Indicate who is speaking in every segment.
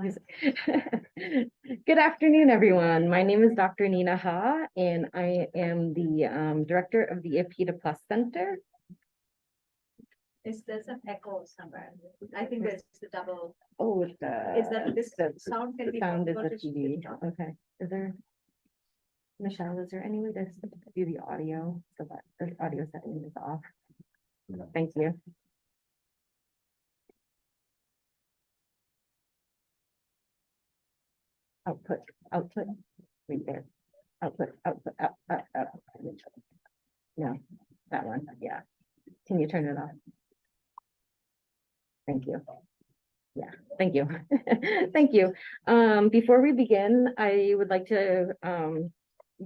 Speaker 1: Good afternoon, everyone. My name is Dr. Nina Ha, and I am the director of the APIDA Plus Center.
Speaker 2: There's an echo somewhere. I think there's the double.
Speaker 1: Oh,
Speaker 2: Is that this sound can be
Speaker 1: sound is
Speaker 2: possible
Speaker 1: the
Speaker 2: to
Speaker 1: TV.
Speaker 2: switch on?
Speaker 1: Okay. Is there, Michelle, is there any way to do the audio so that the audio setting is off? Thank you. Output, output, right there. Output, output, out. No, that one. Yeah. Can you turn it off? Thank you. Yeah, thank you. Thank you. Before we begin, I would like to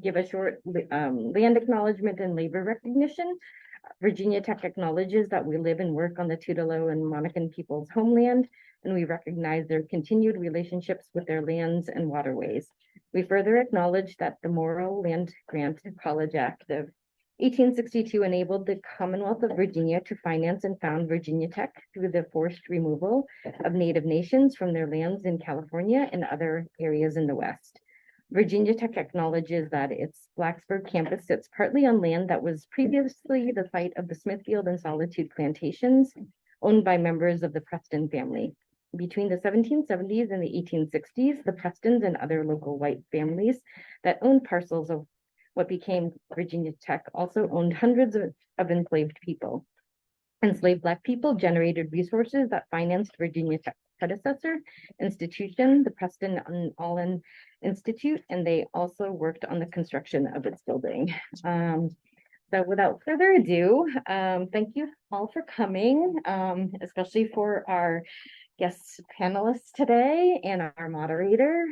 Speaker 1: give a short land acknowledgement and labor recognition. Virginia Tech acknowledges that we live and work on the Tudelo and Monacan people's homeland, and we recognize their continued relationships with their lands and waterways. We further acknowledge that the Morrill Land Grant College Act of 1862 enabled the Commonwealth of Virginia to finance and found Virginia Tech through the forced removal of Native nations from their lands in California and other areas in the West. Virginia Tech acknowledges that its Blacksburg campus sits partly on land that was previously the site of the Smithfield and Solitude plantations, owned by members of the Preston family. Between the 1770s and the 1860s, the Prestons and other local white families that owned parcels of what became Virginia Tech also owned hundreds of enslaved people. Enslaved Black people generated resources that financed Virginia Tech's predecessor institution, the Preston and Allen Institute, and they also worked on the construction of its building. So without further ado, thank you all for coming, especially for our guest panelists today and our moderator.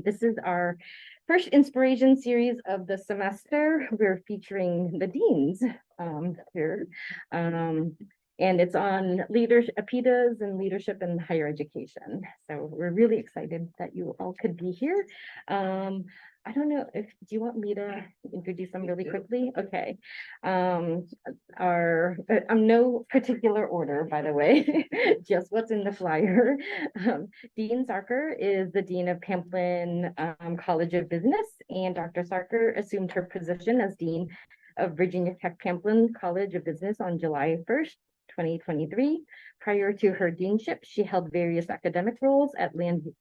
Speaker 1: This is our first InspirASIAN series of the semester. We're featuring the deans here. And it's on leadership, APIDAs and leadership in higher education. So we're really excited that you all could be here. I don't know if, do you want me to introduce them really quickly? Okay. I'm no particular order, by the way, just what's in the flyer. Dean Sarker is the Dean of Pamplin College of Business, and Dr. Sarker assumed her position as Dean of Virginia Tech Pamplin College of Business on July 1st, 2023. Prior to her deanship, she held various academic roles at Lund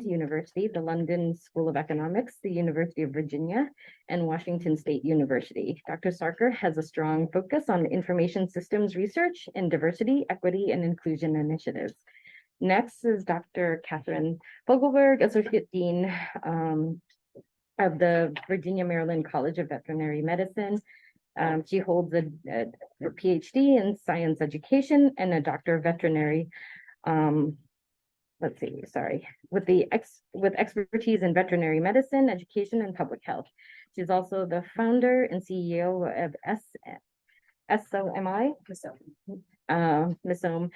Speaker 1: University, the London School of Economics, the University of Virginia, and Washington State University. Dr. Sarker has a strong focus on information systems research and diversity, equity, and inclusion initiatives. Next is Dr. Catherine Fogelberg, Associate Dean of the Virginia Maryland College of Veterinary Medicine. She holds a PhD in science education and a doctor of veterinary with expertise in veterinary medicine, education, and public health. She's also the founder and CEO of MISOM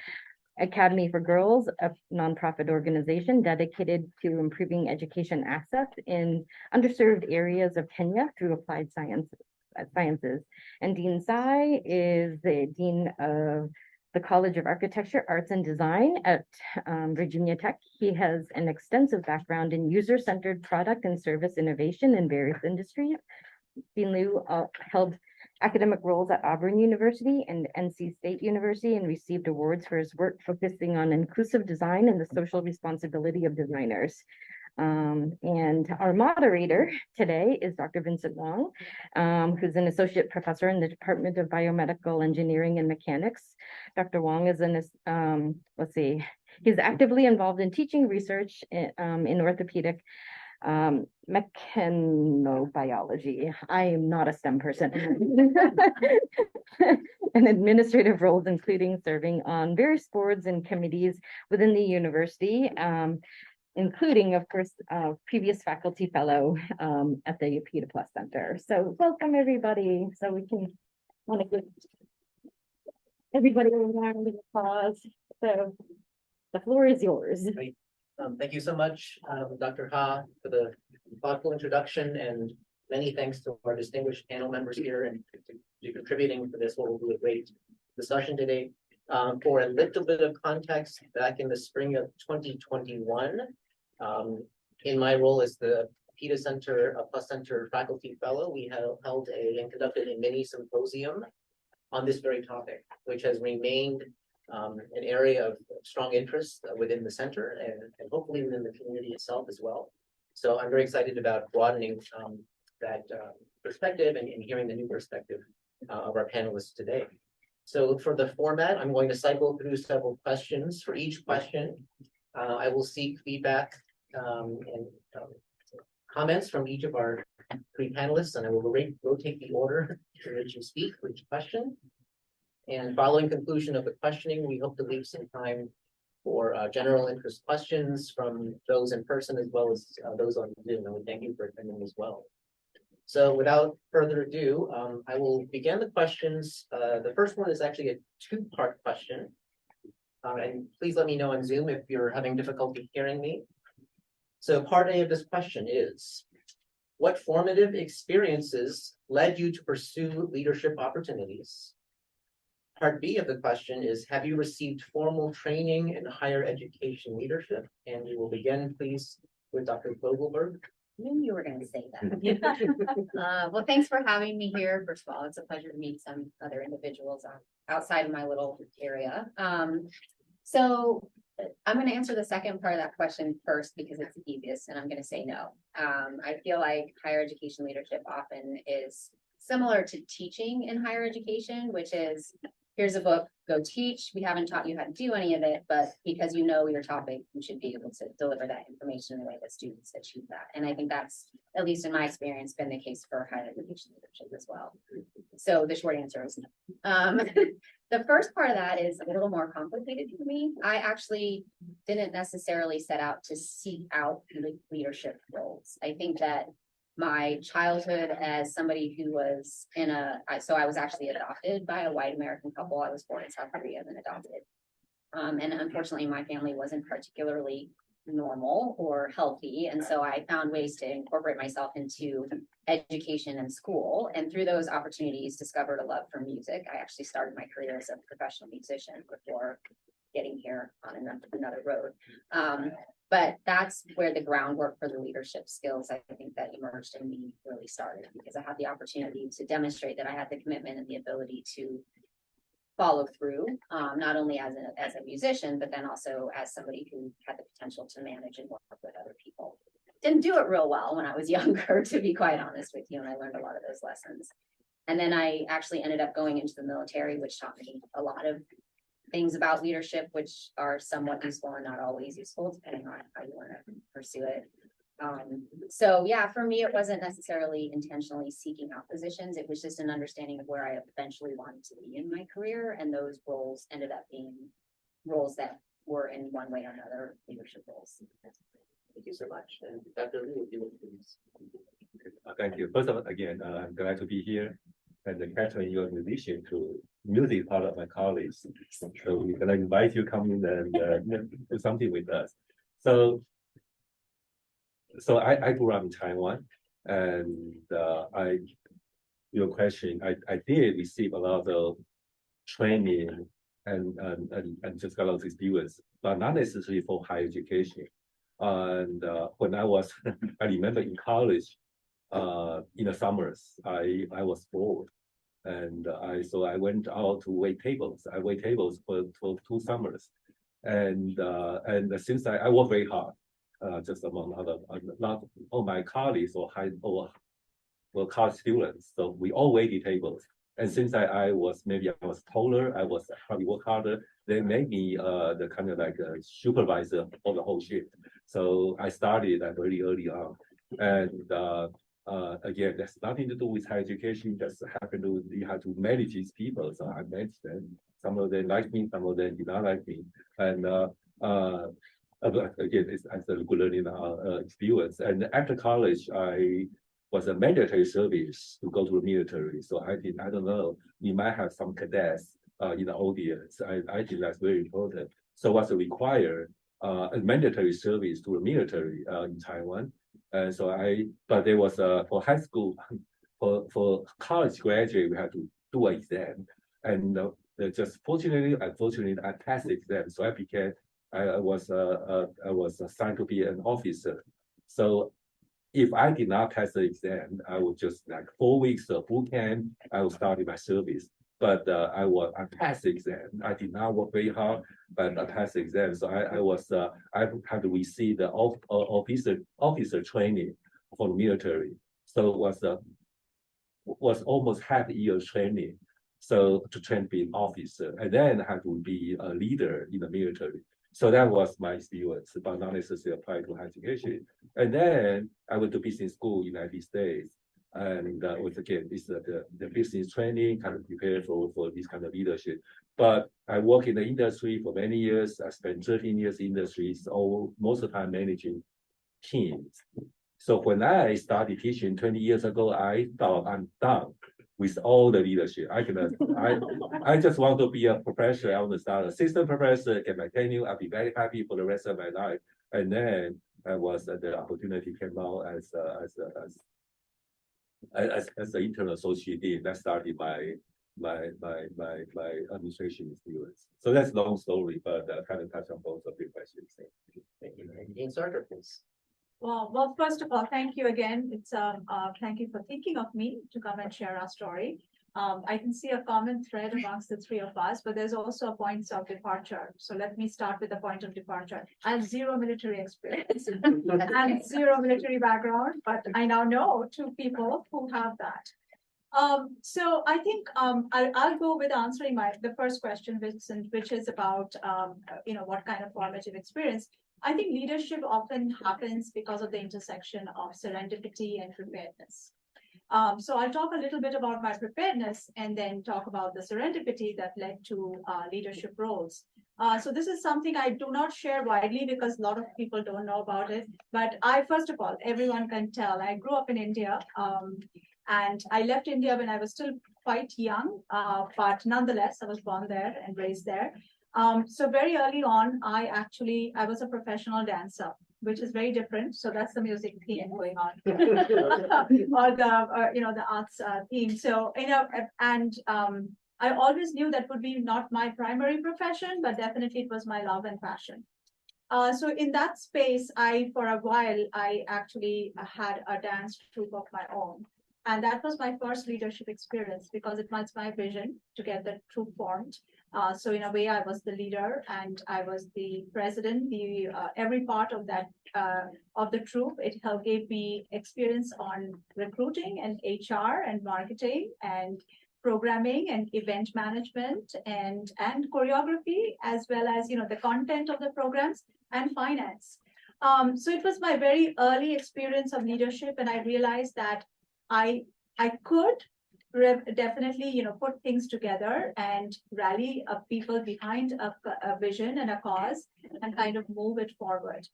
Speaker 1: Academy for Girls, a nonprofit organization dedicated to improving education access in underserved areas of Kenya through applied sciences. And Dean Tsai is the Dean of the College of Architecture, Arts, and Design at Virginia Tech. He has an extensive background in user-centered product and service innovation in various industries. Dean Liu held academic roles at Auburn University and NC State University and received awards for his work focusing on inclusive design and the social responsibility of designers. And our moderator today is Dr. Vincent Wong, who's an associate professor in the Department of Biomedical Engineering and Mechanics. Dr. Wong is he's actively involved in teaching research in orthopedic mechanobiology. I am not a STEM person. And administrative roles, including serving on various boards and committees within the university, including, of course, previous faculty fellow at the APIDA Plus Center. So welcome, everybody. So we can want to give everybody a round of applause. So the floor is yours.
Speaker 3: Great. Thank you so much, Dr. Ha, for the thoughtful introduction, and many thanks to our distinguished panel members here and to contributing for this. What will be a great discussion today. For a little bit of context, back in the spring of 2021, in my role as the APIDA Center, Plus Center Faculty Fellow, we held and conducted a mini symposium on this very topic, which has remained an area of strong interest within the center and hopefully within the community itself as well. So I'm very excited about broadening that perspective and hearing the new perspective of our panelists today. So for the format, I'm going to cycle through several questions. For each question, I will seek feedback and comments from each of our three panelists, and I will rotate the order in which you speak for each question. And following conclusion of the questioning, we hope to leave some time for general interest questions from those in person as well as those on Zoom, and we thank you for attending as well. So without further ado, I will begin the questions. The first one is actually a two-part question. And please let me know on Zoom if you're having difficulty hearing me. So part A of this question is, what formative experiences led you to pursue leadership opportunities? Part B of the question is, have you received formal training in higher education leadership? And we will begin, please, with Dr. Vogelberg.
Speaker 4: Knew you were going to say that. Well, thanks for having me here. First of all, it's a pleasure to meet some other individuals outside of my little area. So I'm going to answer the second part of that question first because it's the easiest, and I'm going to say no. I feel like higher education leadership often is similar to teaching in higher education, which is, here's a book, go teach. We haven't taught you how to do any of it, but because you know your topic, you should be able to deliver that information in a way that students achieve that. And I think that's, at least in my experience, been the case for higher education leadership as well. So the short answer is no. The first part of that is a little more complicated for me. I actually didn't necessarily set out to seek out leadership roles. I think that my childhood as somebody who was so I was actually adopted by a white American couple. I was born in South Korea and then adopted. And unfortunately, my family wasn't particularly normal or healthy. And so I found ways to incorporate myself into education and school. And through those opportunities, discovered a love for music. I actually started my career as a professional musician before getting here on another road. But that's where the groundwork for the leadership skills, I think, that emerged in me really started, because I had the opportunity to demonstrate that I had the commitment and the ability to follow through, not only as a musician, but then also as somebody who had the potential to manage and work with other people. Didn't do it real well when I was younger, to be quite honest with you, and I learned a lot of those lessons. And then I actually ended up going into the military, which taught me a lot of things about leadership, which are somewhat useful and not always useful, depending on how you want to pursue it. So yeah, for me, it wasn't necessarily intentionally seeking out positions. It was just an understanding of where I eventually wanted to be in my career. And those roles ended up being roles that were in one way or another leadership roles.
Speaker 3: Thank you so much. And Dr. Liu, if you would please.
Speaker 5: Thank you. First of all, again, I'm glad to be here and capturing your musician to music part of my colleagues. So we're gonna invite you come in and do something with us. So I grew up in Taiwan, and your question, I did receive a lot of training and just got a lot of experience, but not necessarily for higher education. And when I was, I remember in college, in the summers, I was bored, and I went out to wait tables. I wait tables for 2 summers, and since I work very hard, just among other, not all my colleagues or college students, so we all waited tables. And since I was taller, I was probably work harder. They made me the kind of like a supervisor of the whole shift. So I started very early on, and again, that's nothing to do with higher education. Just happen to you have to manage these people. So I managed them. Some of them liked me, some of them did not like me, and again, it's a good learning experience. And after college, I was a mandatory service to go to the military. So I don't know, we might have some cadets in the audience. I think that's very important. So what's required, a mandatory service to the military in Taiwan. And so but there was for high school, for college graduate, we had to do an exam. And just fortunately, unfortunately, I passed the exam, so I was assigned to be an officer. So if I did not pass the exam, I would just like 4 weeks of boot camp. I will start in my service. But I passed the exam. I did not work very hard, but I passed the exam. So I had to receive the officer training for the military. So it was almost half a year training. So to train to be an officer, and then I had to be a leader in the military. So that was my experience, but not necessarily applied to higher education. And then I went to business school in the United States. And once again, it's the business training kind of prepared for this kind of leadership. But I work in the industry for many years. I spent 13 years in industry, so most of the time managing teams. So when I started teaching 20 years ago, I thought I'm done with all the leadership. I just want to be a professor. I want to start assistant professor, get my tenure. I'll be very happy for the rest of my life. And then the opportunity came out as the internal associate dean. That started my administration experience. So that's a long story, but kind of touch on both of your questions.
Speaker 3: Thank you. Dean Sarker, please.
Speaker 2: Well, first of all, thank you again. Thank you for thinking of me to come and share our story. I can see a common thread amongst the three of us, but there's also a point of departure. So let me start with the point of departure. I have zero military experience and zero military background, but I now know two people who have that. So I think I'll go with answering the first question, which is about what kind of formative experience. I think leadership often happens because of the intersection of serendipity and preparedness. So I'll talk a little bit about my preparedness and then talk about the serendipity that led to leadership roles. So this is something I do not share widely because a lot of people don't know about it. But first of all, everyone can tell, I grew up in India and I left India when I was still quite young, but nonetheless, I was born there and raised there. So very early on, I was a professional dancer, which is very different. So that's the music theme going on, or the arts theme. So I always knew that would be not my primary profession, but definitely it was my love and passion. So in that space, for a while, I actually had a dance troupe of my own. And that was my first leadership experience because it was my vision to get the troupe formed. So in a way, I was the leader and I was the president, every part of that, of the troupe. It gave me experience on recruiting and HR and marketing and programming and event management and choreography, as well as, the content of the programs and finance. So it was my very early experience of leadership. And I realized that I could definitely, put things together and rally people behind a vision and a cause and kind of move it forward.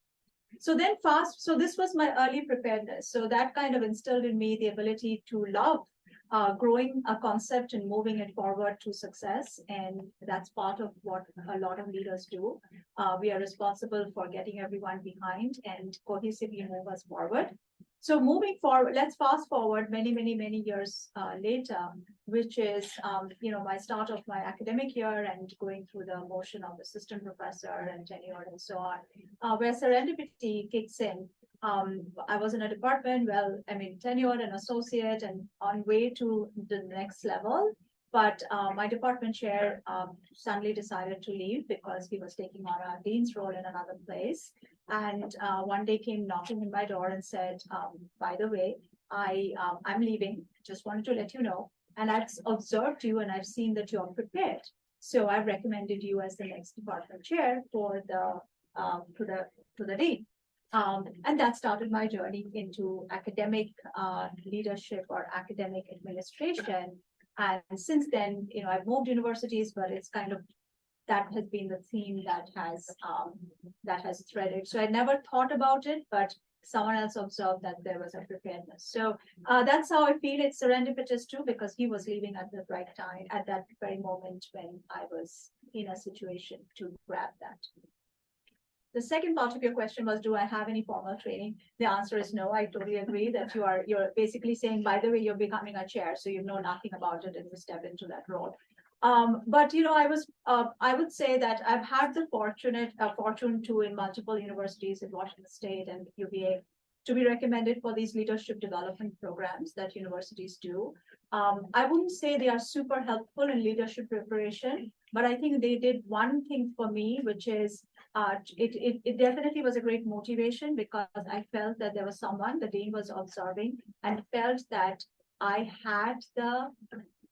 Speaker 2: So this was my early preparedness. So that kind of instilled in me the ability to love growing a concept and moving it forward to success. And that's part of what a lot of leaders do. We are responsible for getting everyone behind and cohesively move us forward. So moving forward, let's fast forward many, many, many years later, which is, my start of my academic year and going through the motion of assistant professor and tenure and so on, where serendipity kicks in. I was in a department, tenured and associate and on way to the next level. But my department chair suddenly decided to leave because he was taking on a dean's role in another place. And one day came knocking on my door and said, by the way, I'm leaving. Just wanted to let you know. And I've observed you and I've seen that you're prepared. So I've recommended you as the next department chair for to the dean. And that started my journey into academic leadership or academic administration. And since then, I've moved universities, but it's kind of that has been the theme that has threaded. So I never thought about it, but someone else observed that there was a preparedness. So that's how I feel it's serendipitous too, because he was leaving at the right time, at that very moment when I was in a situation to grab that. The second part of your question was, do I have any formal training? The answer is no. I totally agree that you're basically saying, by the way, you're becoming a chair, so you know nothing about it and you step into that role. But I would say that I've had the fortune to in multiple universities in Washington State and UVA to be recommended for these leadership development programs that universities do. I wouldn't say they are super helpful in leadership preparation, but I think they did one thing for me, which is it definitely was a great motivation because I felt that there was someone, the dean was observing, and felt that I had the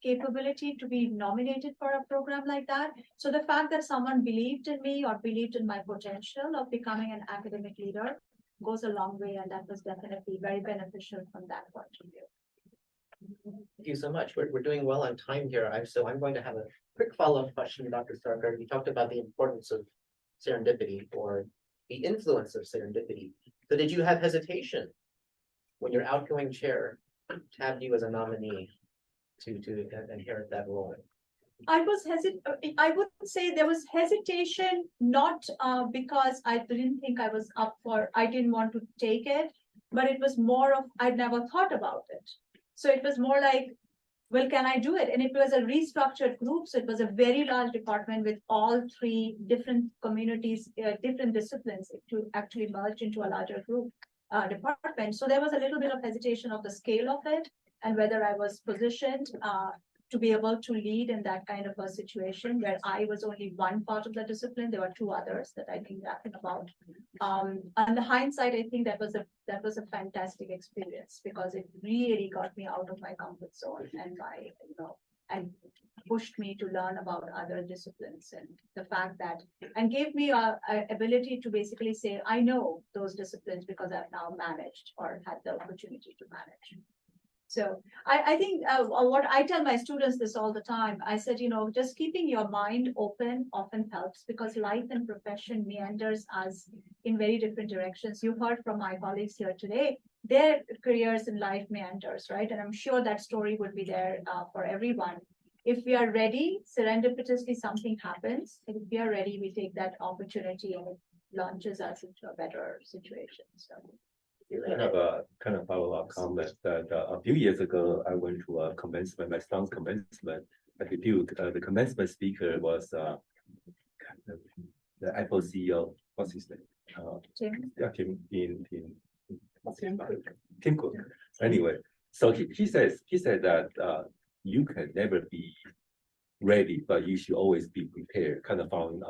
Speaker 2: capability to be nominated for a program like that. So the fact that someone believed in me or believed in my potential of becoming an academic leader goes a long way, and that was definitely very beneficial from that point of view.
Speaker 3: Thank you so much. We're doing well on time here. So I'm going to have a quick follow-up question, Dr. Starker. You talked about the importance of serendipity or the influence of serendipity. So did you have hesitation when your outgoing chair tabbed you as a nominee to inherit that role?
Speaker 2: I would say there was hesitation, not because I didn't think I didn't want to take it, but it was more of I'd never thought about it. So it was more like, well, can I do it? And it was a restructured group. So it was a very large department with all three different communities, different disciplines to actually merge into a larger group department. So there was a little bit of hesitation of the scale of it and whether I was positioned to be able to lead in that kind of a situation where I was only one part of the discipline. There were two others that I think rapping about. On the hindsight, I think that was a fantastic experience because it really got me out of my comfort zone and pushed me to learn about other disciplines and the fact that and gave me a ability to basically say I know those disciplines because I've now managed or had the opportunity to manage. So I think what I tell my students this all the time, I said, just keeping your mind open often helps because life and profession meanders us in very different directions. You heard from my colleagues here today, their careers in life meanders, right? And I'm sure that story would be there for everyone. If we are ready, serendipitously something happens. And if we are ready, we take that opportunity and it launches us into a better situation. So.
Speaker 5: I have a kind of follow-up comment that a few years ago, I went to a commencement, my son's commencement at the Duke. The commencement speaker was the Apple CEO. What's his name?
Speaker 2: Tim?
Speaker 5: Yeah, Tim Cook. Anyway, so he said that you can never be ready, but you should always be prepared. Kind of found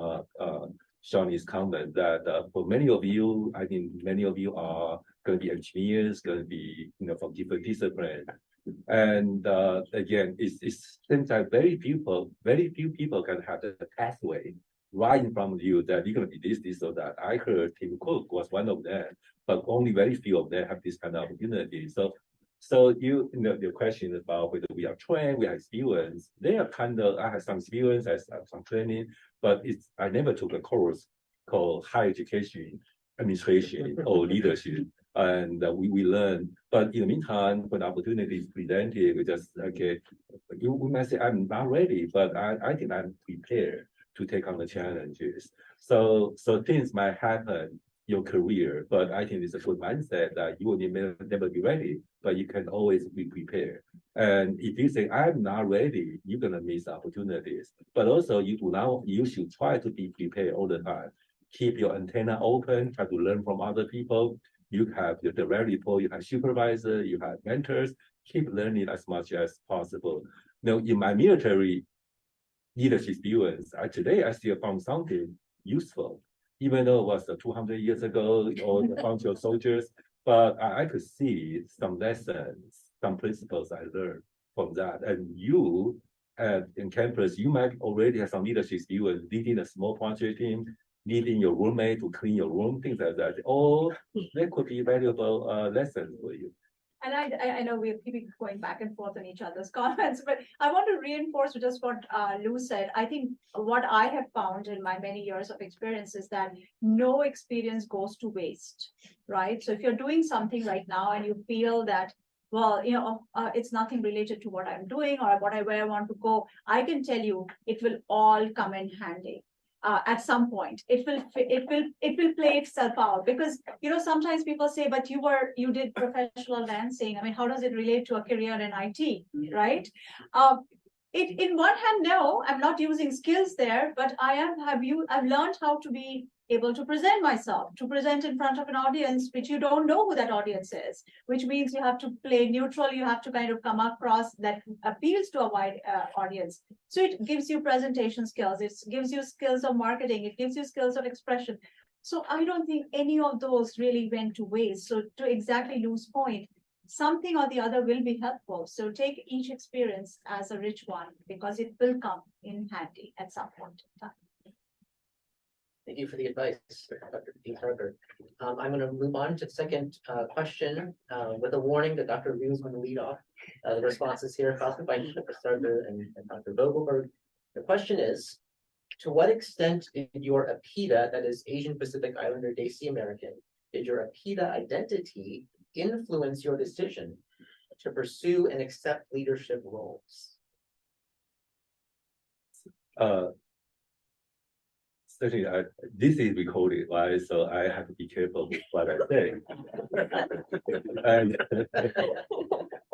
Speaker 5: Shawnee's comment that for many of you, I think many of you are going to be engineers, going to be from different disciplines, and again, it seems like very few people can have the pathway right in front of you that you're going to be this or that. I heard Tim Cook was one of them, but only very few of them have this kind of opportunity. So your question about whether we are trained, we have experience. They are kind of, I have some experience, I have some training, but I never took a course called higher education, administration, or leadership. And we learn. But in the meantime, when opportunity is presented, we just, okay, we might say, I'm not ready, but I think I'm prepared to take on the challenges. So things might happen your career, but I think it's a good mindset that you will never be ready, but you can always be prepared. And if you say, I'm not ready, you're going to miss opportunities. But also you should try to be prepared all the time. Keep your antenna open, try to learn from other people. You have your direct report, you have supervisor, you have mentors. Keep learning as much as possible. Now, in my military leadership experience, today I still found something useful, even though it was 200 years ago or a bunch of soldiers, but I could see some lessons, some principles I learned from that. And you in campus, you might already have some leadership experience, leading a small project team, needing your roommate to clean your room, things like that. All that could be valuable lessons for you.
Speaker 2: And I know we're keeping going back and forth on each other's comments, but I want to reinforce just what Lou said. I think what I have found in my many years of experience is that no experience goes to waste, right? So if you're doing something right now and you feel that, well, it's nothing related to what I'm doing or where I want to go, I can tell you it will all come in handy. At some point, it will play itself out because sometimes people say, but you did professional dancing. I mean, how does it relate to a career in IT, right? in one hand, no, I'm not using skills there, but I've learned how to be able to present myself, to present in front of an audience, which you don't know who that audience is, which means you have to play neutral, you have to kind of come across that appeals to a wide audience. So it gives you presentation skills, it gives you skills of marketing, it gives you skills of expression. So I don't think any of those really went to waste. So to exactly Lou's point, something or the other will be helpful. So take each experience as a rich one because it will come in handy at some point in time.
Speaker 3: Thank you for the advice, Dr. Dean Parker. I'm going to move on to the second question with a warning that Dr. Ryu is going to lead off the responses here, followed by Dr. Starker and Dr. Vogelberg. The question is, to what extent did your APIDA, that is Asian Pacific Islander Desi American, did your APIDA identity influence your decision to pursue and accept leadership roles?
Speaker 5: Certainly, this is recorded, right? So I have to be careful with what I say. And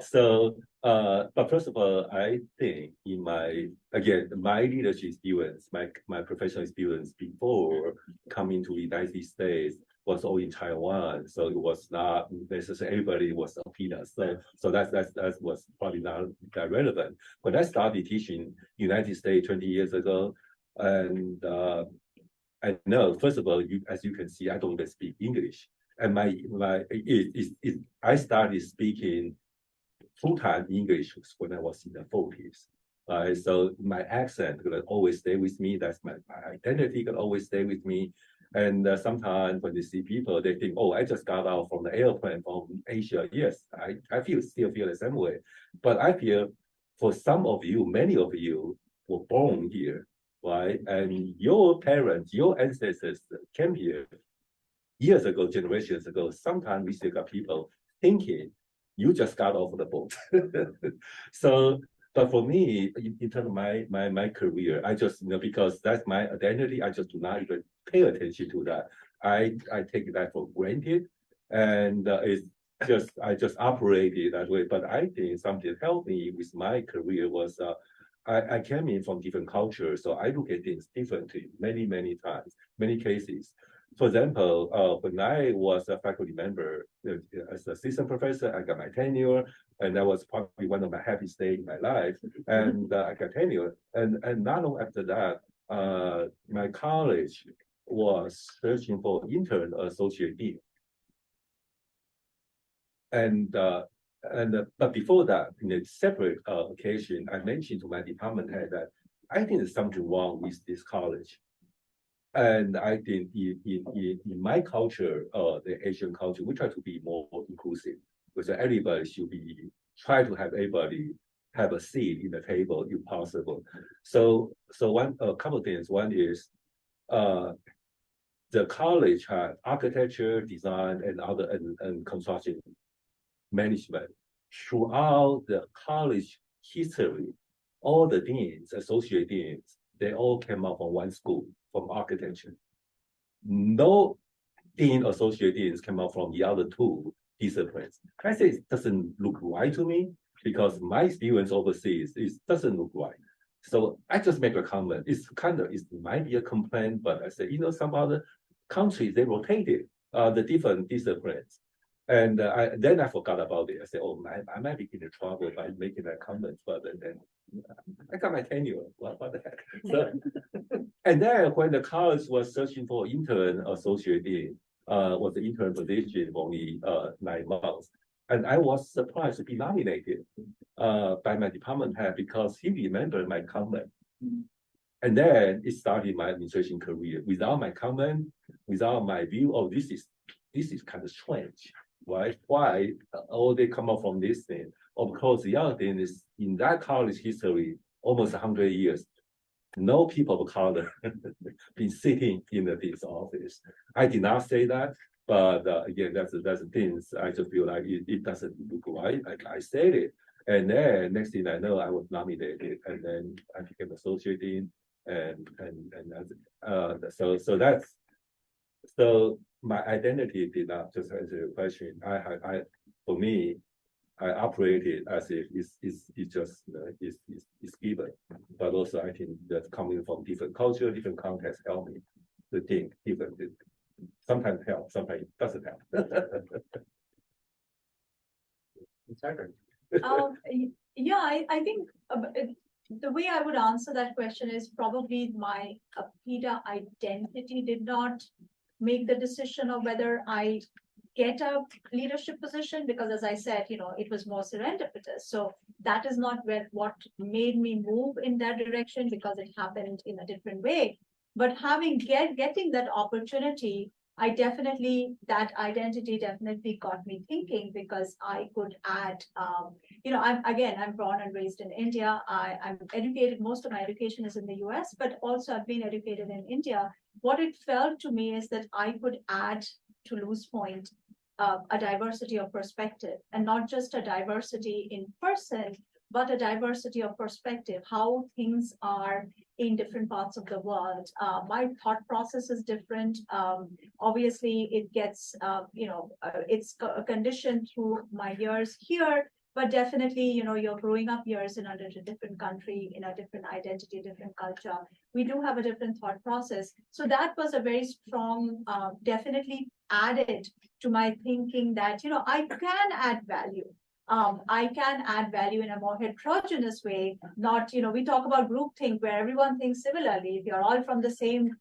Speaker 5: so, but first of all, I think in my leadership experience, my professional experience before coming to the United States was all in Taiwan. So it was not necessarily everybody was APIDA. So that was probably not that relevant. When I started teaching United States 20 years ago, and I know, first of all, as you can see, I don't even speak English. And I started speaking full-time English when I was in the 40s. So my accent could always stay with me. That's my identity could always stay with me. And sometimes when they see people, they think, oh, I just got out from the airplane from Asia. Yes, I still feel the same way. But I feel for some of you, many of you were born here, right? And your parents, your ancestors came here years ago, generations ago. Sometimes we still got people thinking you just got off the boat. So, but for me, in terms of my career, I just, because that's my identity, I just do not even pay attention to that. I take that for granted, and I just operated that way. But I think something helped me with my career was I came in from different cultures, so I look at things differently many times, many cases. For example, when I was a faculty member as an assistant professor, I got my tenure, and that was probably one of my happiest days in my life. And I got tenure, and not long after that, my college was searching for intern associate dean. But before that, in a separate occasion, I mentioned to my department head that I think there's something wrong with this college. And I think in my culture, the Asian culture, we try to be more inclusive, because everybody should try to have everybody have a seat in the table if possible. So a couple of things. One is the college had architecture, design, and other and construction management. Throughout the college history, all the deans, associate deans, they all came up from one school, from architecture. No dean, associate deans came out from the other two disciplines. I say it doesn't look right to me, because my experience overseas, it doesn't look right. So I just make a comment. It might be a complaint, but I say, some other countries, they rotated the different disciplines. And then I forgot about it. I said, oh, I might be in trouble by making that comment, but then I got my tenure. What the heck? So, and then when the college was searching for intern associate dean, was the intern position for only 9 months. And I was surprised to be nominated by my department head, because he remembered my comment. And then it started my administration career. Without my comment, without my view, oh, this is kind of strange. Right? Why all they come up from this thing? Of course, the other thing is, in that college history, almost 100 years, no people of color been sitting in this office. I did not say that, but again, that's the thing. I just feel like it doesn't look right. I said it, and then next thing I know, I was nominated, and then I became associate dean, and so that's so. My identity did not, just answer your question. For me, I operate it as if it's just it's given, but also I think that coming from different culture, different context help me to think differently. Sometimes help, sometimes it doesn't help.
Speaker 3: It's hard.
Speaker 2: Yeah, I think the way I would answer that question is probably my APIDA identity did not make the decision of whether I get a leadership position, because as I said, it was more serendipitous. So that is not what made me move in that direction, because it happened in a different way. But getting that opportunity, that identity definitely got me thinking, because I could add, I'm born and raised in India. I'm educated, most of my education is in the US, but also I've been educated in India. What it felt to me is that I could add to Lou's point, a diversity of perspective, and not just a diversity in person, but a diversity of perspective, how things are in different parts of the world. My thought process is different. Obviously, it gets, it's conditioned through my years here, but definitely, your growing up years in a different country, in a different identity, different culture, we do have a different thought process. So that was a very strong, definitely added to my thinking that, I can add value. I can add value in a more heterogeneous way, not, we talk about groupthink where everyone thinks similarly. If you're all from the same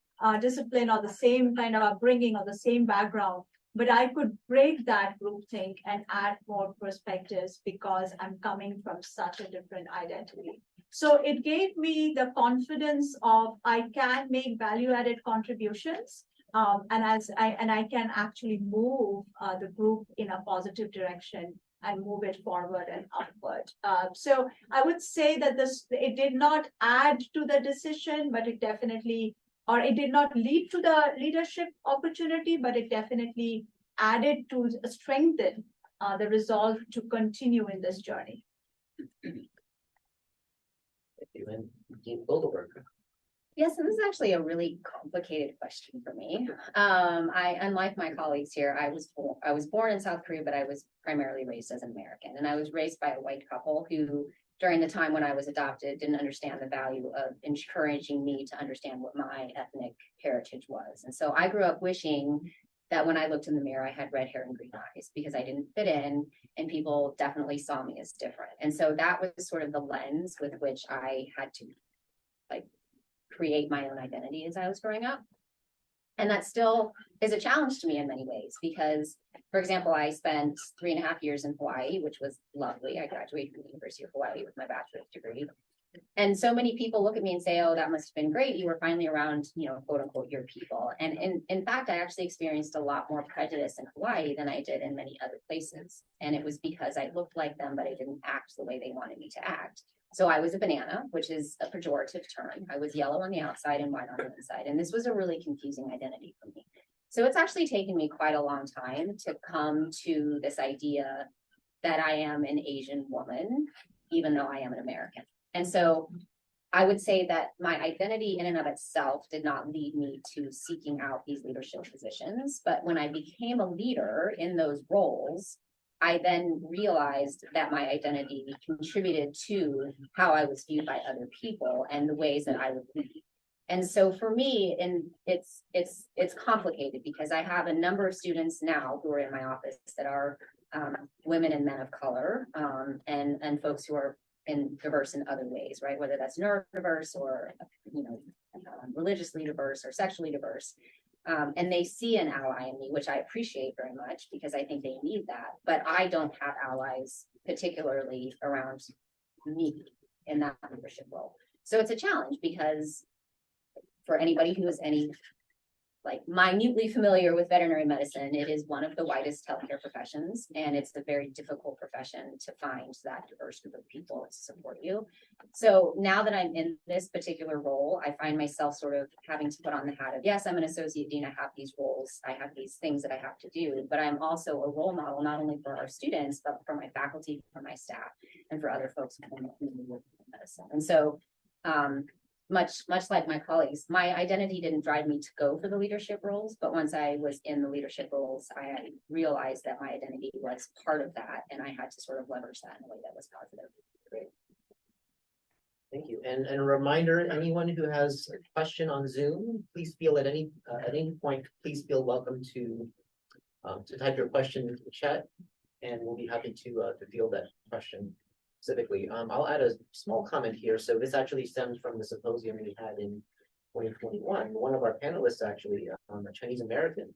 Speaker 2: discipline or the same kind of upbringing or the same background, but I could break that groupthink and add more perspectives because I'm coming from such a different identity. So it gave me the confidence of I can make value-added contributions, and I can actually move the group in a positive direction and move it forward and upward. So I would say that it did not add to the decision, but it definitely, or it did not lead to the leadership opportunity, but it definitely added to strengthen the resolve to continue in this journey.
Speaker 3: And Dean Goldberg.
Speaker 4: Yes, and this is actually a really complicated question for me. Unlike my colleagues here, I was born in South Korea, but I was primarily raised as an American, and I was raised by a white couple who, during the time when I was adopted, didn't understand the value of encouraging me to understand what my ethnic heritage was. And so I grew up wishing that when I looked in the mirror, I had red hair and green eyes because I didn't fit in, and people definitely saw me as different. And so that was sort of the lens with which I had to create my own identity as I was growing up. And that still is a challenge to me in many ways because, for example, I spent 3.5 years in Hawaii, which was lovely. I graduated from the University of Hawaii with my bachelor's degree. And so many people look at me and say, oh, that must have been great. You were finally around, quote unquote, your people. And in fact, I actually experienced a lot more prejudice in Hawaii than I did in many other places. And it was because I looked like them, but I didn't act the way they wanted me to act. So I was a banana, which is a pejorative term. I was yellow on the outside and white on the inside. And this was a really confusing identity for me. So it's actually taken me quite a long time to come to this idea that I am an Asian woman, even though I am an American. And so I would say that my identity in and of itself did not lead me to seeking out these leadership positions. But when I became a leader in those roles, I then realized that my identity contributed to how I was viewed by other people and the ways that I would lead. And so for me, and it's complicated because I have a number of students now who are in my office that are women and men of color, and folks who are diverse in other ways, right? Whether that's neurodiverse or religiously diverse or sexually diverse. And they see an ally in me, which I appreciate very much because I think they need that. But I don't have allies, particularly around me in that leadership role. So it's a challenge because for anybody who is minutely familiar with veterinary medicine, it is one of the widest healthcare professions, and it's a very difficult profession to find that diverse group of people to support you. So now that I'm in this particular role, I find myself sort of having to put on the hat of, yes, I'm an associate dean, I have these roles, I have these things that I have to do, but I'm also a role model, not only for our students, but for my faculty, for my staff, and for other folks in medicine. And so much like my colleagues, my identity didn't drive me to go for the leadership roles, but once I was in the leadership roles, I realized that my identity was part of that, and I had to sort of leverage that in a way that was positive.
Speaker 3: Great. Thank you. And a reminder, anyone who has a question on Zoom, please feel at any point, please feel welcome to type your question into the chat, and we'll be happy to field that question specifically. I'll add a small comment here. So this actually stems from the symposium we had in 2021. One of our panelists, actually, a Chinese American,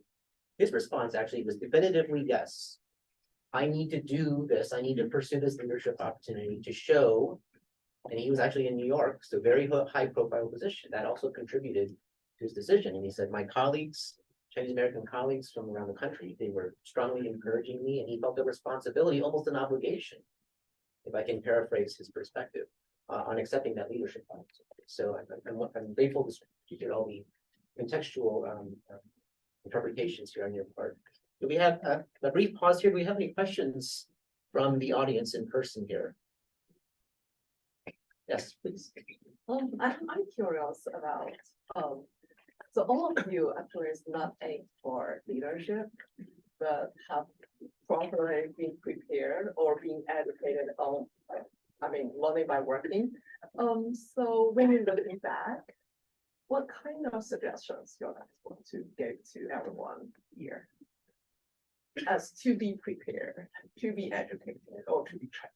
Speaker 3: his response actually was definitively yes. I need to do this. I need to pursue this leadership opportunity to show. And he was actually in New York, so very high profile position. That also contributed to his decision. And he said, my colleagues, Chinese American colleagues from around the country, they were strongly encouraging me, and he felt a responsibility, almost an obligation, if I can paraphrase his perspective, on accepting that leadership opportunity. So I'm grateful to hear all the contextual interpretations here on your part. Do we have a brief pause here? Do we have any questions from the audience in person here? Yes, please.
Speaker 6: I'm curious about, so all of you actually is not aimed for leadership, but have properly been prepared or being educated on, learning by working. So when you're looking back, what kind of suggestions you guys want to give to everyone here as to be prepared, to be educated, or to be trained?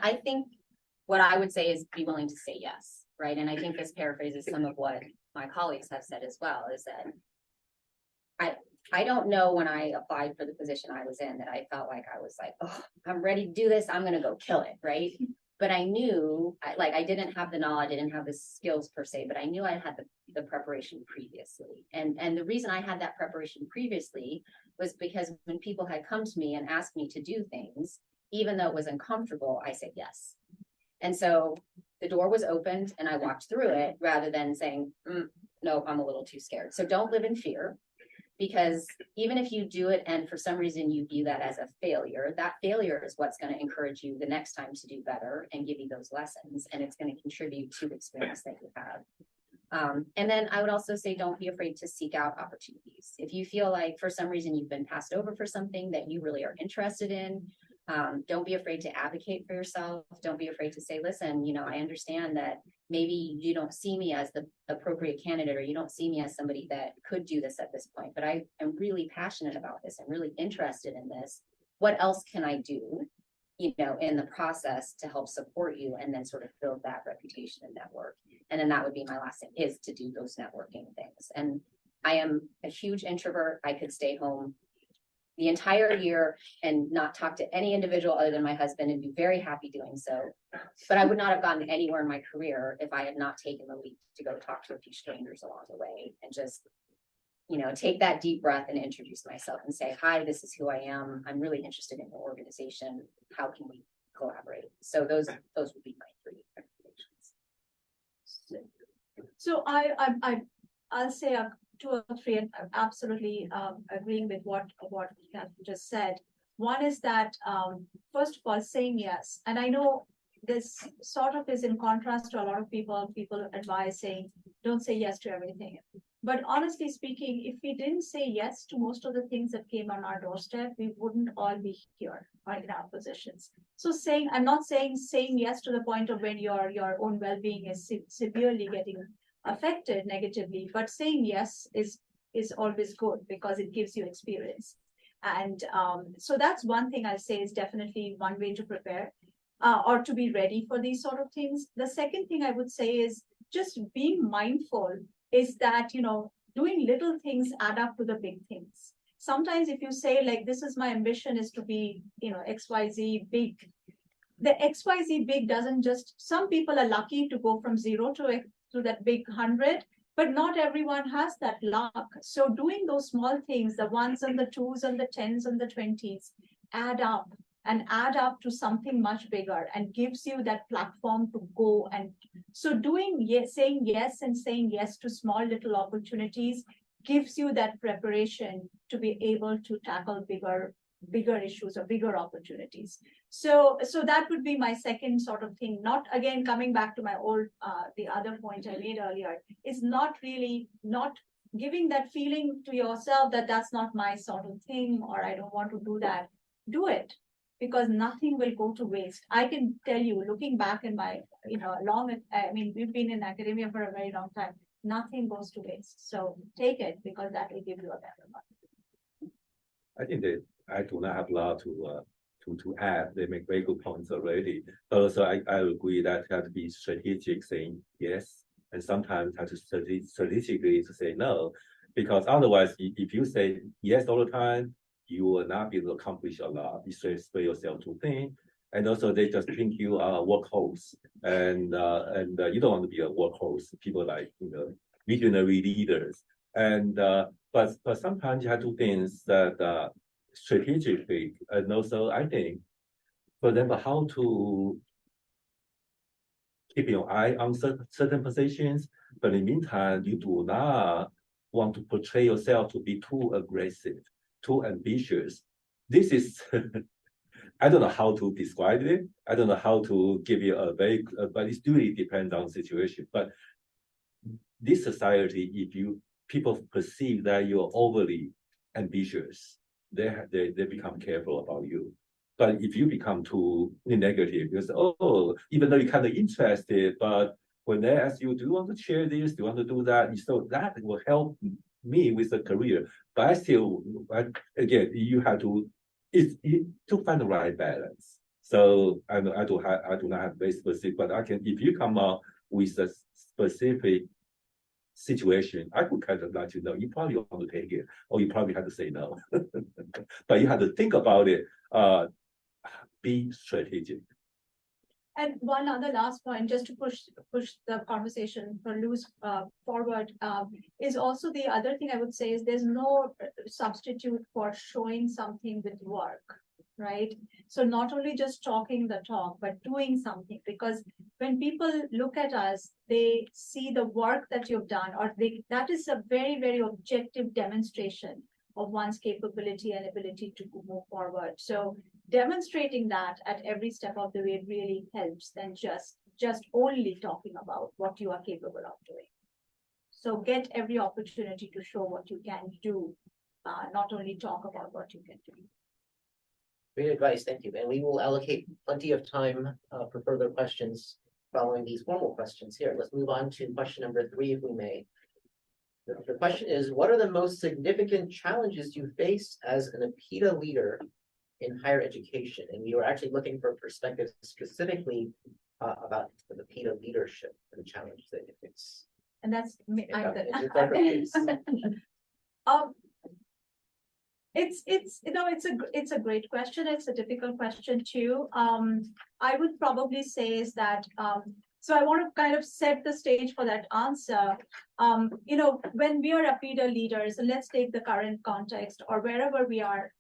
Speaker 4: I think what I would say is be willing to say yes, right? And I think this paraphrases some of what my colleagues have said as well, is that I don't know when I applied for the position I was in that I felt like I was like, oh, I'm ready to do this. I'm going to go kill it, right? But I knew, I didn't have the knowledge, I didn't have the skills per se, but I knew I had the preparation previously. And the reason I had that preparation previously was because when people had come to me and asked me to do things, even though it was uncomfortable, I said yes. And so the door was opened and I walked through it rather than saying, no, I'm a little too scared. So don't live in fear, because even if you do it and for some reason you view that as a failure, that failure is what's going to encourage you the next time to do better and give you those lessons. And it's going to contribute to the experience that you have. And then I would also say, don't be afraid to seek out opportunities. If you feel like for some reason you've been passed over for something that you really are interested in, don't be afraid to advocate for yourself. Don't be afraid to say, listen, I understand that maybe you don't see me as the appropriate candidate, or you don't see me as somebody that could do this at this point, but I am really passionate about this. I'm really interested in this. What else can I do, in the process to help support you, and then sort of build that reputation and network. And then that would be my last thing, is to do those networking things. And I am a huge introvert. I could stay home the entire year and not talk to any individual other than my husband, and be very happy doing so. But I would not have gotten anywhere in my career if I had not taken the leap to go talk to a few strangers along the way, and just, take that deep breath and introduce myself and say, hi, this is who I am. I'm really interested in your organization. How can we collaborate? So those would be my 3 recommendations.
Speaker 2: So I'll say 2 or 3, and I'm absolutely agreeing with what Kathy just said. One is that, first of all, saying yes. And I know this sort of is in contrast to a lot of people advise saying, don't say yes to everything. But honestly speaking, if we didn't say yes to most of the things that came on our doorstep, we wouldn't all be here or in our positions. So I'm not saying yes to the point of when your own well-being is severely getting affected negatively, but saying yes is always good because it gives you experience. And so that's one thing I'll say is definitely one way to prepare or to be ready for these sort of things. The second thing I would say is just being mindful is that, doing little things add up to the big things. Sometimes if you say, like, this is my ambition is to be, XYZ big, the XYZ big doesn't just, some people are lucky to go from 0 to that big 100, but not everyone has that luck. So doing those small things, the 1s and the 2s and the 10s and the 20s, add up to something much bigger, and gives you that platform to go. And so saying yes to small little opportunities gives you that preparation to be able to tackle bigger bigger issues or bigger opportunities. So that would be my second sort of thing. Not again coming back to my old the other point I made earlier, is not really not giving that feeling to yourself that that's not my sort of thing, or I don't want to do that. Do it, because nothing will go to waste. I can tell you, looking back in my, we've been in academia for a very long time. Nothing goes to waste. So take it, because that will give you a better life.
Speaker 5: I think that I do not have a lot to add. They make very good points already. But also, I agree that you have to be strategic, saying yes, and sometimes have to strategically to say no, because otherwise, if you say yes all the time, you will not be able to accomplish a lot. You spread yourself too thin, and also they just think you are a workhorse, and you don't want to be a workhorse. People like visionary leaders, and but sometimes you have to do things that strategically, and also I think, for example, how to keep your eye on certain positions, but in the meantime, you do not want to portray yourself to be too aggressive, too ambitious. This is, I don't know how to describe it. I don't know how to give you but it really depends on the situation. But this society, if people perceive that you're overly ambitious, they become careful about you. But if you become too negative, you say, oh, even though you're kind of interested, but when they ask you, do you want to share this? Do you want to do that? So that will help me with the career. But again, you have to find the right balance. So I do not have very specific, but if you come up with a specific situation, I could kind of let you know, you probably want to take it, or you probably have to say no. But you have to think about it. Be strategic.
Speaker 2: And one other last point, just to push the conversation for loose forward, is also the other thing I would say is there's no substitute for showing something with work, right? So not only just talking the talk, but doing something, because when people look at us, they see the work that you've done, or that is a very, very objective demonstration of one's capability and ability to move forward. So demonstrating that at every step of the way really helps than just only talking about what you are capable of doing. So get every opportunity to show what you can do, not only talk about what you can do.
Speaker 3: Great advice, thank you. And we will allocate plenty of time for further questions following these formal questions here. Let's move on to question number 3, if we may. The question is, what are the most significant challenges you face as an APIDA leader in higher education? And we were actually looking for perspectives specifically about the APIDA leadership and challenges that you face.
Speaker 2: And that's me. It's a great question. It's a difficult question too. I would probably say is that so I want to kind of set the stage for that answer. When we are APIDA leaders, and let's take the current context or wherever we are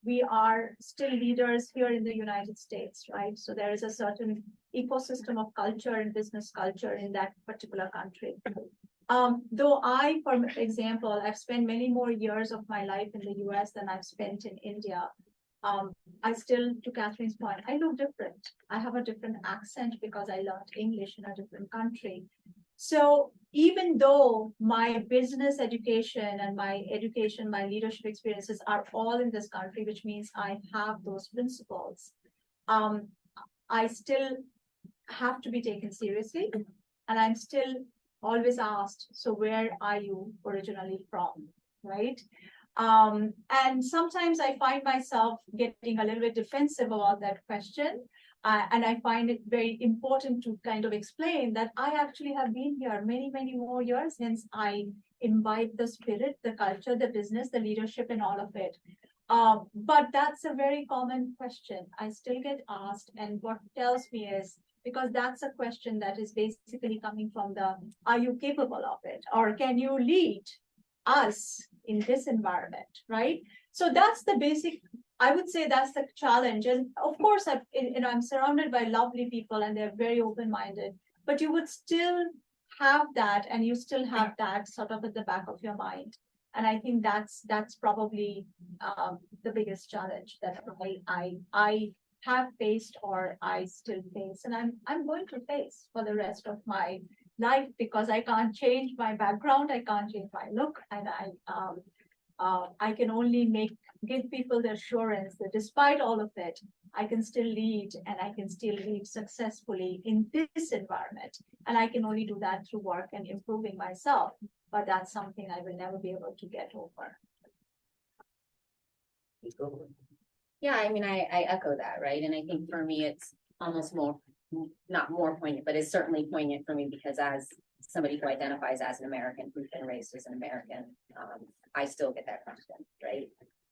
Speaker 2: still leaders here in the United States, right? So there is a certain ecosystem of culture and business culture in that particular country. Though for example, I've spent many more years of my life in the US than I've spent in India. I still, to Catherine's point, I look different. I have a different accent because I learned English in a different country. So even though my business education and my leadership experiences are all in this country, which means I have those principles, I still have to be taken seriously. And I'm still always asked, so where are you originally from, right? And sometimes I find myself getting a little bit defensive about that question. And I find it very important to kind of explain that I actually have been here many, many more years since I imbibed the spirit, the culture, the business, the leadership, and all of it. But that's a very common question. I still get asked, and what tells me is, because that's a question that is basically coming from are you capable of it? Or can you lead us in this environment, right? So that's the basic, I would say that's the challenge. And of course, I'm surrounded by lovely people and they're very open-minded, but you would still have that, and you still have that sort of at the back of your mind. And I think that's probably the biggest challenge that I have faced or I still face, and I'm going to face for the rest of my life, because I can't change my background, I can't change my look, and I can only give people the assurance that despite all of it, I can still lead, and I can still lead successfully in this environment. And I can only do that through work and improving myself. But that's something I will never be able to get over.
Speaker 4: Yeah, I mean, I echo that, right? And I think for me, it's almost more, not more poignant, but it's certainly poignant for me because as somebody who identifies as an American, who's been raised as an American, I still get that question, right?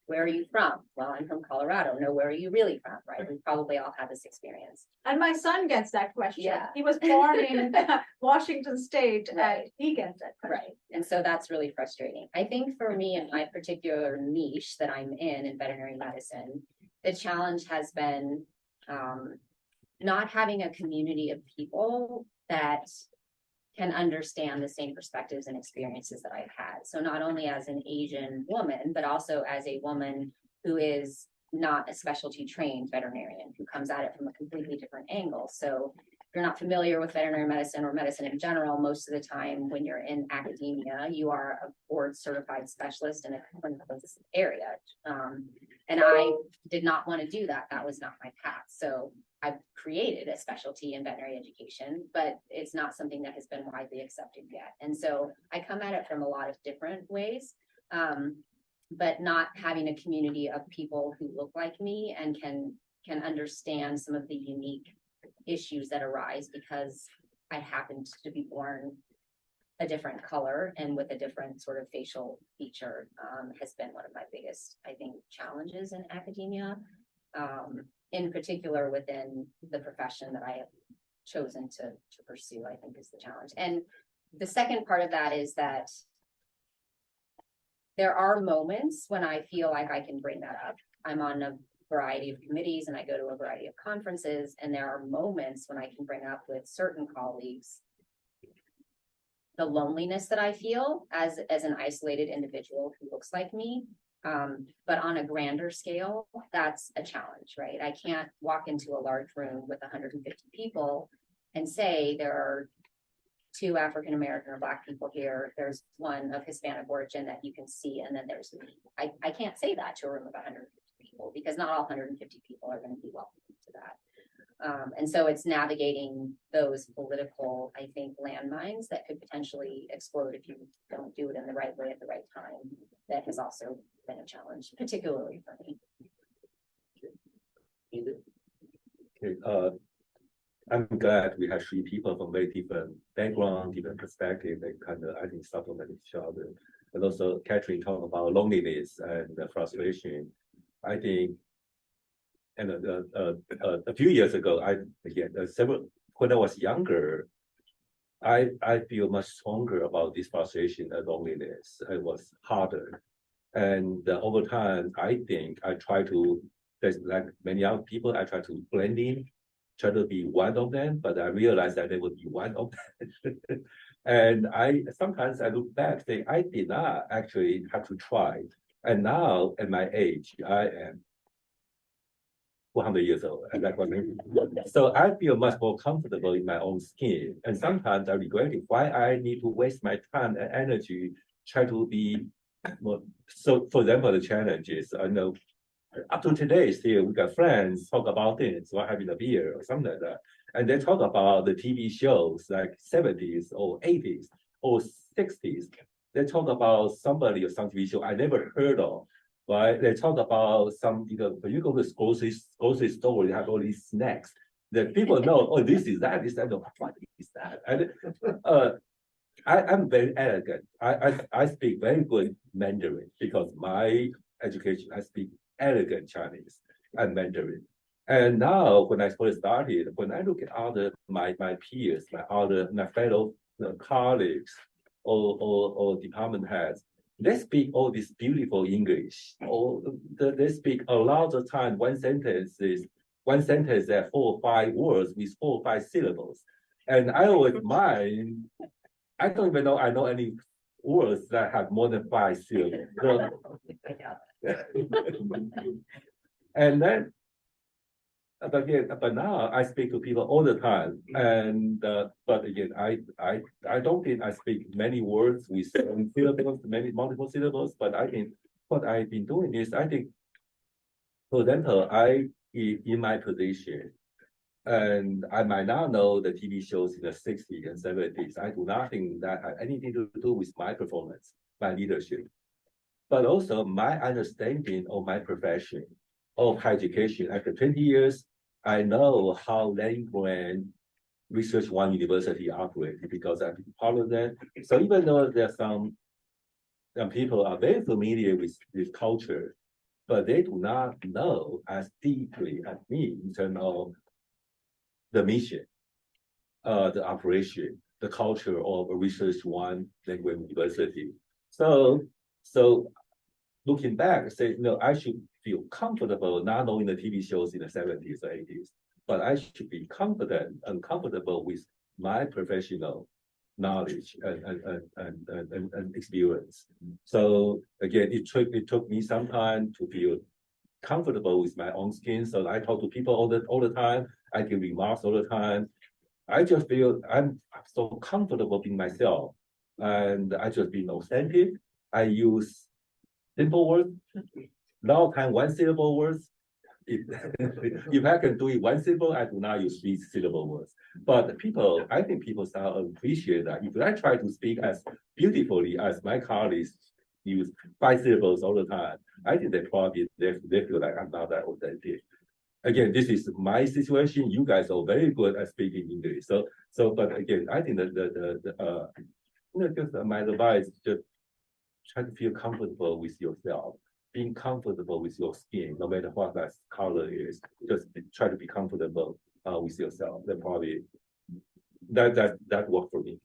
Speaker 4: Where are you from? Well, I'm from Colorado. No, where are you really from, right? We probably all have this experience.
Speaker 2: And my son gets that question.
Speaker 4: Yeah.
Speaker 2: He was born in Washington State,
Speaker 4: Right.
Speaker 2: and he gets that question.
Speaker 4: Right. And so that's really frustrating. I think for me in my particular niche that I'm in veterinary medicine, the challenge has been not having a community of people that can understand the same perspectives and experiences that I've had. So not only as an Asian woman, but also as a woman who is not a specialty trained veterinarian, who comes at it from a completely different angle. So if you're not familiar with veterinary medicine or medicine in general, most of the time when you're in academia, you are a board certified specialist in a clinical area. And I did not want to do that. That was not my path. So I've created a specialty in veterinary education, but it's not something that has been widely accepted yet. And so I come at it from a lot of different ways, but not having a community of people who look like me and can understand some of the unique issues that arise because I happened to be born a different color and with a different sort of facial feature has been one of my biggest, I think, challenges in academia. In particular within the profession that I have chosen to pursue, I think is the challenge. And the second part of that is that there are moments when I feel like I can bring that up. I'm on a variety of committees and I go to a variety of conferences, and there are moments when I can bring up with certain colleagues the loneliness that I feel as an isolated individual who looks like me. But on a grander scale, that's a challenge, right? I can't walk into a large room with 150 people and say there are 2 African American or Black people here. There's one of Hispanic origin that you can see, and then there's me. I can't say that to a room of 150 people because not all 150 people are going to be welcome to that. And so it's navigating those political, I think, landmines that could potentially explode if you don't do it in the right way at the right time. That has also been a challenge, particularly for me.
Speaker 5: Okay, I'm glad we have 3 people from very different background, different perspective, and kind of, I think, supplement each other. And also, Catherine talked about loneliness and the frustration. I think, and a few years ago, when I was younger, I feel much stronger about this frustration and loneliness. It was harder. And over time, I think I try to, there's like many other people, I try to blend in, try to be one of them, but I realized that they would be one of them. And sometimes I look back, say, I did not actually have to try. And now at my age, I am 400 years old. And that's what I mean. So I feel much more comfortable in my own skin. And sometimes I regret it, why I need to waste my time and energy, try to be more. So for example, the challenges, I know up to today, still we got friends talk about things while having a beer or something like that. And they talk about the TV shows like 70s or 80s or 60s. They talk about somebody or some TV show I never heard of. Right? They talk about some, when you go to the grocery store, you have all these snacks that people know, oh, this is that, what is that? And I'm very elegant. I speak very good Mandarin because my education, I speak elegant Chinese and Mandarin. And now when I first started, when I look at my peers, my fellow colleagues or department heads, they speak all this beautiful English. Or they speak a lot of time, one sentence at 4 or 5 words with 4 or 5 syllables. And I always mind, I don't even know I know any words that have more than 5 syllables. So, and then, but now I speak to people all the time, and but again, I don't think I speak many words with syllables, many multiple syllables. But I think what I've been doing is, I think, for example, in my position, and I might not know the TV shows in the 60s and 70s. I do not think that had anything to do with my performance, my leadership, but also my understanding of my profession, of higher education. After 20 years, I know how land-grant Research One University operates because I'm part of that. So even though there's some people are very familiar with this culture, but they do not know as deeply as me in terms of the mission, the operation, the culture of a Research One language university. So looking back, say, no, I should feel comfortable not knowing the TV shows in the 70s or 80s, but I should be confident and comfortable with my professional knowledge and experience. So again, it took me some time to feel comfortable with my own skin. So I talk to people all the time. I give remarks all the time. I just feel I'm so comfortable being myself, and I just being authentic. I use simple words, lot of time one syllable words. If I can do it one syllable, I do not use 3 syllable words. But people, I think people start to appreciate that. If I try to speak as beautifully as my colleagues use 5 syllables all the time, I think they probably they feel like I'm not that authentic. Again, this is my situation. You guys are very good at speaking English. But again, I think that just my advice, just try to feel comfortable with yourself, being comfortable with your skin, no matter what that color is. Just try to be comfortable with yourself. Then probably that worked for me.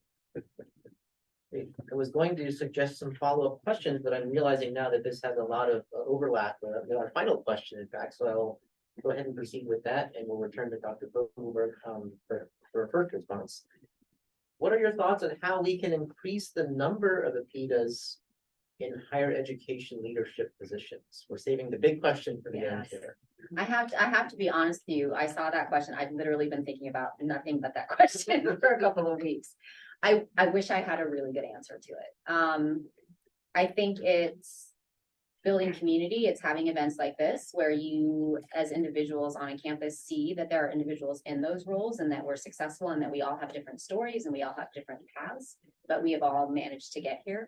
Speaker 3: I was going to suggest some follow-up questions, but I'm realizing now that this has a lot of overlap with our final question, in fact. So I'll go ahead and proceed with that, and we'll return to Dr. Bogenberg for a first response. What are your thoughts on how we can increase the number of APIDAs in higher education leadership positions? We're saving the big question for the end here.
Speaker 4: I have to be honest with you. I saw that question. I've literally been thinking about nothing but that question for a couple of weeks. I wish I had a really good answer to it. I think it's building community. It's having events like this where you, as individuals on a campus, see that there are individuals in those roles and that we're successful and that we all have different stories and we all have different paths, but we have all managed to get here.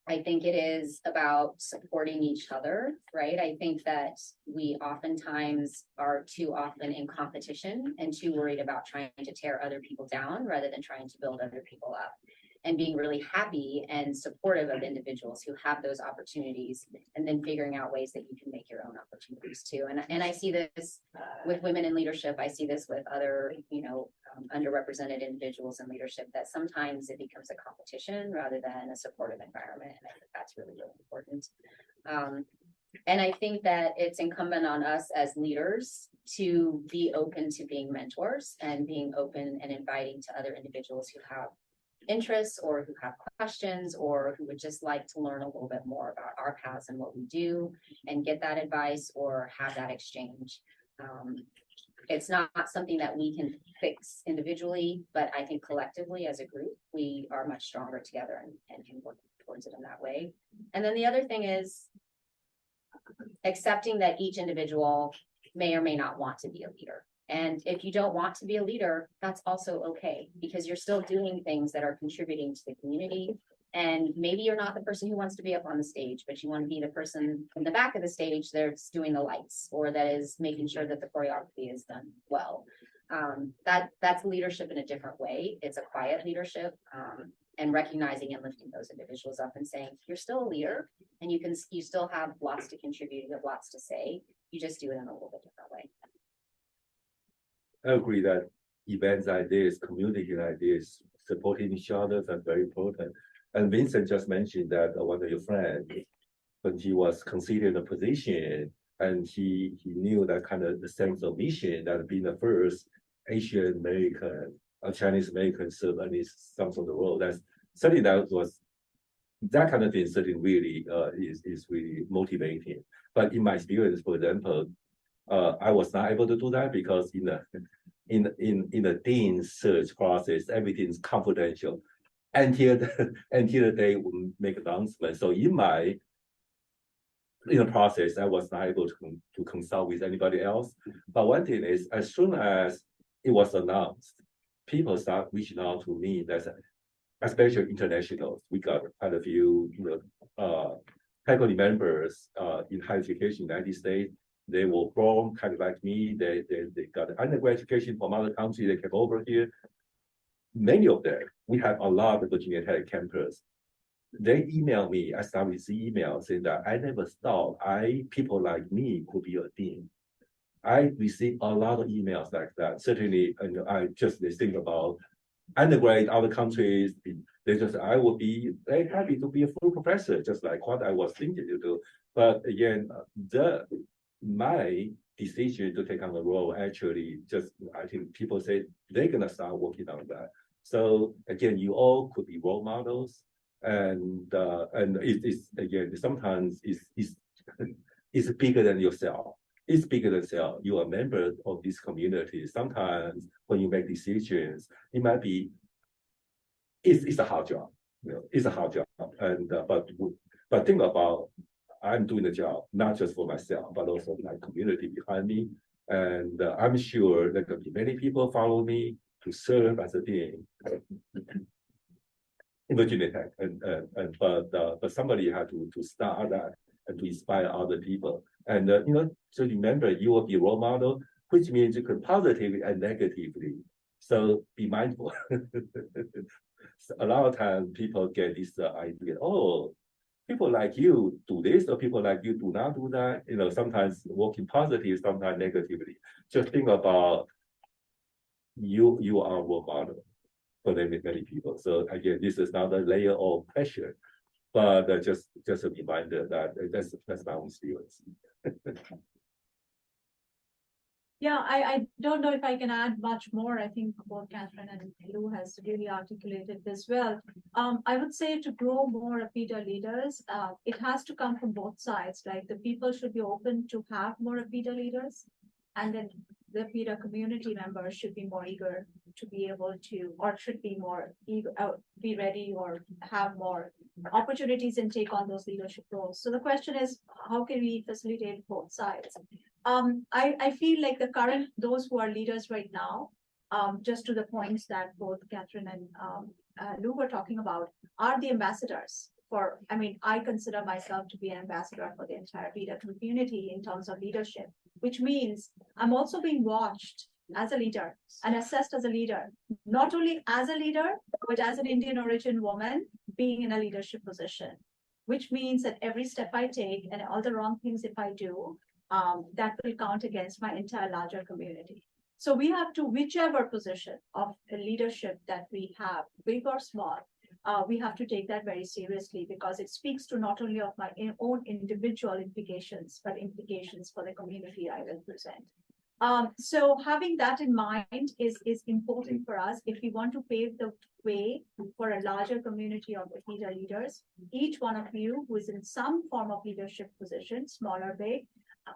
Speaker 4: I think it is about supporting each other, right? I think that we oftentimes are too often in competition and too worried about trying to tear other people down rather than trying to build other people up. And being really happy and supportive of individuals who have those opportunities, and then figuring out ways that you can make your own opportunities too. And I see this with women in leadership. I see this with other, underrepresented individuals in leadership, that sometimes it becomes a competition rather than a supportive environment. And I think that's really, really important. And I think that it's incumbent on us as leaders to be open to being mentors and being open and inviting to other individuals who have interests or who have questions or who would just like to learn a little bit more about our paths and what we do and get that advice or have that exchange. It's not something that we can fix individually, but I think collectively as a group, we are much stronger together and can work towards it in that way. And then the other thing is accepting that each individual may or may not want to be a leader. And if you don't want to be a leader, that's also okay, because you're still doing things that are contributing to the community. And maybe you're not the person who wants to be up on the stage, but you want to be the person in the back of the stage that's doing the lights or that is making sure that the choreography is done well. That's leadership in a different way. It's a quiet leadership, and recognizing and lifting those individuals up and saying, you're still a leader and you still have lots to contribute, you have lots to say. You just do it in a little bit different way.
Speaker 5: I agree that events like this, community like this, supporting each other are very important. And Vincent just mentioned that one of your friends, when he was considering a position, and he knew that kind of the sense of mission that being the first Asian American or Chinese American serve at least some sort of role. That's certainly that kind of thing certainly really is really motivating. But in my experience, for example, I was not able to do that because in the dean's search process, everything is confidential until the day we make announcement. So in the process, I was not able to consult with anybody else. But one thing is, as soon as it was announced, people start reaching out to me. Especially internationals. We got quite a few, faculty members in higher education in the United States. They were born kind of like me. They got undergraduate education from other countries. They came over here. Many of them, we have a lot of Virginia Tech campus. They email me. I start with the email saying that I never thought people like me could be a dean. I received a lot of emails like that. Certainly, and I just think about undergrad, other countries, I would be very happy to be a full professor, just like what I was thinking to do. But again, my decision to take on the role actually I think people say they're gonna start working on that. So again, you all could be role models, and it's again sometimes it's bigger than yourself. It's bigger than self. You are a member of this community. Sometimes when you make decisions, it might be it's a hard job. It's a hard job. And but think about I'm doing the job not just for myself, but also my community behind me. And I'm sure there could be many people follow me to serve as a dean in Virginia Tech. But somebody had to start that and to inspire other people. And so remember, you will be a role model, which means you can positively and negatively. So be mindful. So a lot of times people get this idea, oh, people like you do this, or people like you do not do that. Sometimes working positive, sometimes negatively. Just think about you are a role model for many people. So again, this is not a layer of pressure, but just a reminder that that's my own experience.
Speaker 2: Yeah, I don't know if I can add much more. I think both Catherine and Lou has really articulated this well. I would say to grow more APIDA leaders, it has to come from both sides. Like the people should be open to have more APIDA leaders, and then the APIDA community members should be more eager to be able to, or should be more eager, be ready or have more opportunities and take on those leadership roles. So the question is, how can we facilitate both sides? I feel like those who are leaders right now, just to the points that both Catherine and Lou were talking about, are the ambassadors I consider myself to be an ambassador for the entire APIDA community in terms of leadership, which means I'm also being watched as a leader and assessed as a leader, not only as a leader, but as an Indian origin woman being in a leadership position, which means that every step I take and all the wrong things if I do, that will count against my entire larger community. So we have to, whichever position of leadership that we have, big or small, we have to take that very seriously because it speaks to not only of my own individual implications, but implications for the community I represent. So having that in mind is important for us if we want to pave the way for a larger community of APIDA leaders. Each one of you who is in some form of leadership position, small or big,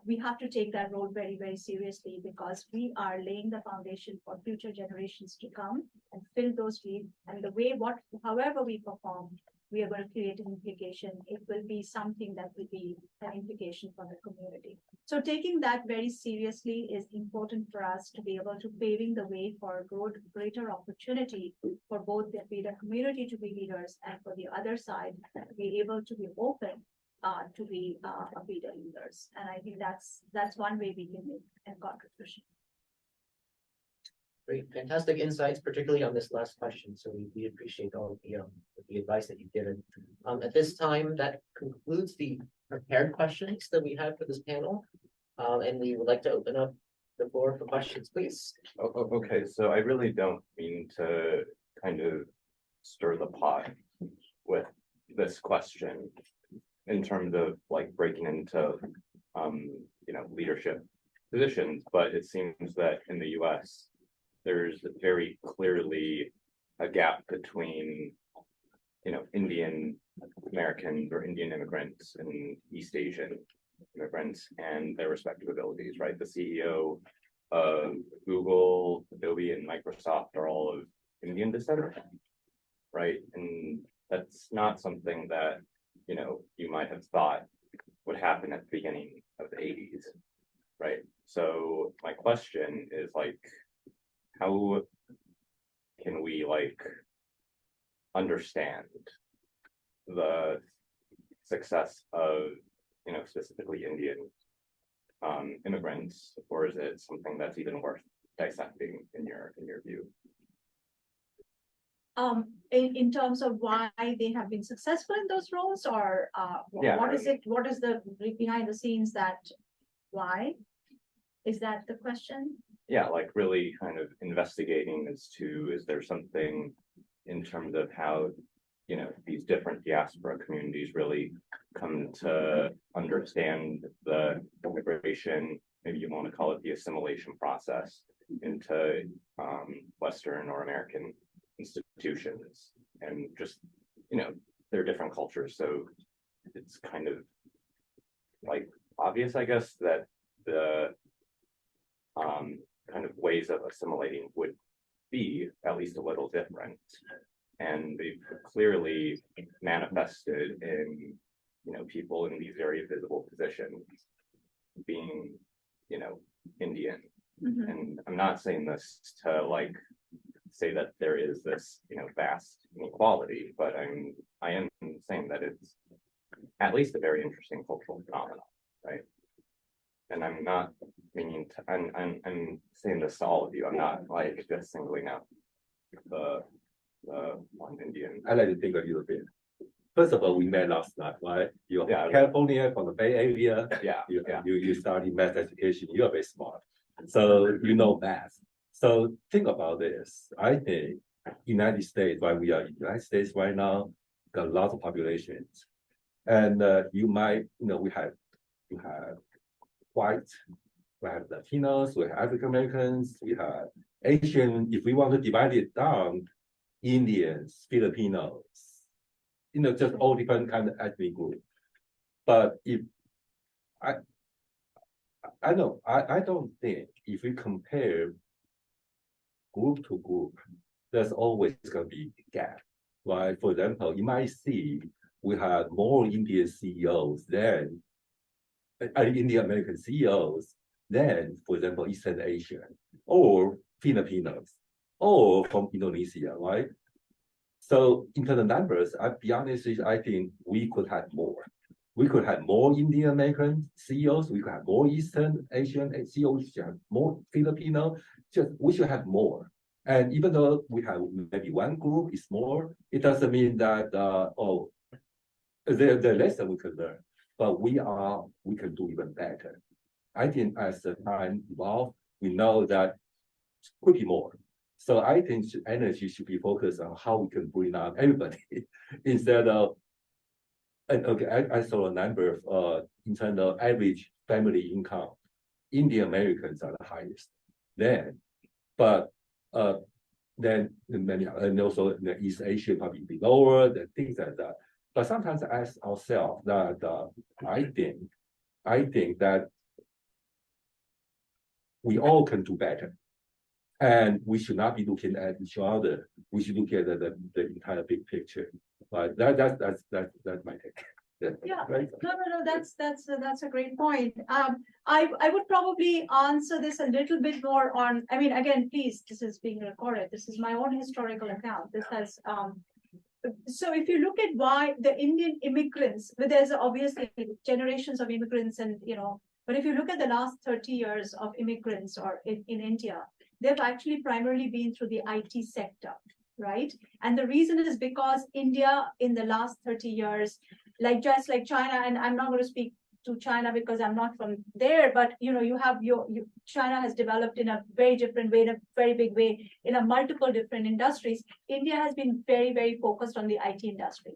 Speaker 2: we have to take that role very, very seriously because we are laying the foundation for future generations to come and fill those needs. And the way, however we perform, we are going to create an implication. It will be something that will be an implication for the community. So taking that very seriously is important for us to be able to paving the way for greater opportunity for both the APIDA community to be leaders and for the other side to be able to be open to be APIDA leaders. And I think that's one way we can make a contribution.
Speaker 3: Great, fantastic insights, particularly on this last question. So we appreciate all the advice that you've given. At this time, that concludes the prepared questions that we had for this panel. And we would like to open up the floor for questions, please.
Speaker 7: Okay, so I really don't mean to kind of stir the pot with this question in terms of like breaking into leadership positions, but it seems that in the US there's very clearly a gap between Indian Americans or Indian immigrants and East Asian immigrants and their respective abilities, right? The CEO of Google, Adobe, and Microsoft are all of Indian descent, right? And that's not something that, you know, you might have thought would happen at the beginning of the 80s, right? So my question is like, how can we like understand the success of, you know, specifically Indian immigrants, or is it something that's even worth dissecting in your view?
Speaker 2: In terms of why they have been successful in those roles, or
Speaker 7: Yeah,
Speaker 2: what is it? What is the behind the scenes that why? Is that the question?
Speaker 7: Yeah, like really kind of investigating as to, is there something in terms of how, you know, these different diaspora communities really come to understand the immigration, maybe you want to call it the assimilation process into Western or American institutions, and just, you know, they're different cultures, so it's kind of like obvious, I guess, that the kind of ways of assimilating would be at least a little different, and they've clearly manifested in, you know, people in these very visible positions being, you know, Indian.
Speaker 2: Mhm.
Speaker 7: And I'm not saying this to like say that there is this, you know, vast inequality, but I am saying that it's at least a very interesting cultural phenomenon, right? And I'm not meaning to, I'm saying this to all of you. I'm not like just singling out the one Indian.
Speaker 5: I like to think a little bit. First of all, we met last night, right? You're
Speaker 7: Yeah.
Speaker 5: from California, from the Bay Area.
Speaker 7: Yeah,
Speaker 5: You study math education. You're very smart, so you know math. So think about this. I think United States, while we are in the United States right now, got a lot of populations, and you might, you know, you have white, we have Latinos, we have African Americans, we have Asian. If we want to divide it down, Indians, Filipinos, you know, just all different kind of ethnic group. But if I don't think if we compare group to group, there's always going to be a gap, right? For example, you might see we have more Indian CEOs than Indian American CEOs than, for example, Eastern Asian or Filipinos or from Indonesia, right? So in terms of numbers, I'll be honest, I think we could have more. We could have more Indian American CEOs. We could have more Eastern Asian CEOs. We should have more Filipino. We should have more. And even though we have maybe one group is more, it doesn't mean that the lesson we could learn. But we can do even better. I think as the time evolves, we know that could be more. So I think energy should be focused on how we can bring up everybody instead of. And okay, I saw a number of in terms of average family income, Indian Americans are the highest. Then many, and also the East Asia probably be lower, than things like that. But sometimes I ask ourselves that I think that we all can do better. And we should not be looking at each other. We should look at the entire big picture. But that's my take.
Speaker 2: Yeah.
Speaker 5: Right?
Speaker 2: No. That's a great point. I would probably answer this a little bit more on. I mean, again, please, this is being recorded. This is my own historical account. This has. So if you look at why the Indian immigrants, but there's obviously generations of immigrants, and you know, but if you look at the last 30 years of immigrants or in India, they've actually primarily been through the IT sector, right? And the reason is because India in the last 30 years, just like China, and I'm not going to speak to China because I'm not from there, but you know, you have China has developed in a very different way, in a very big way, in a multiple different industries. India has been very, very focused on the IT industry.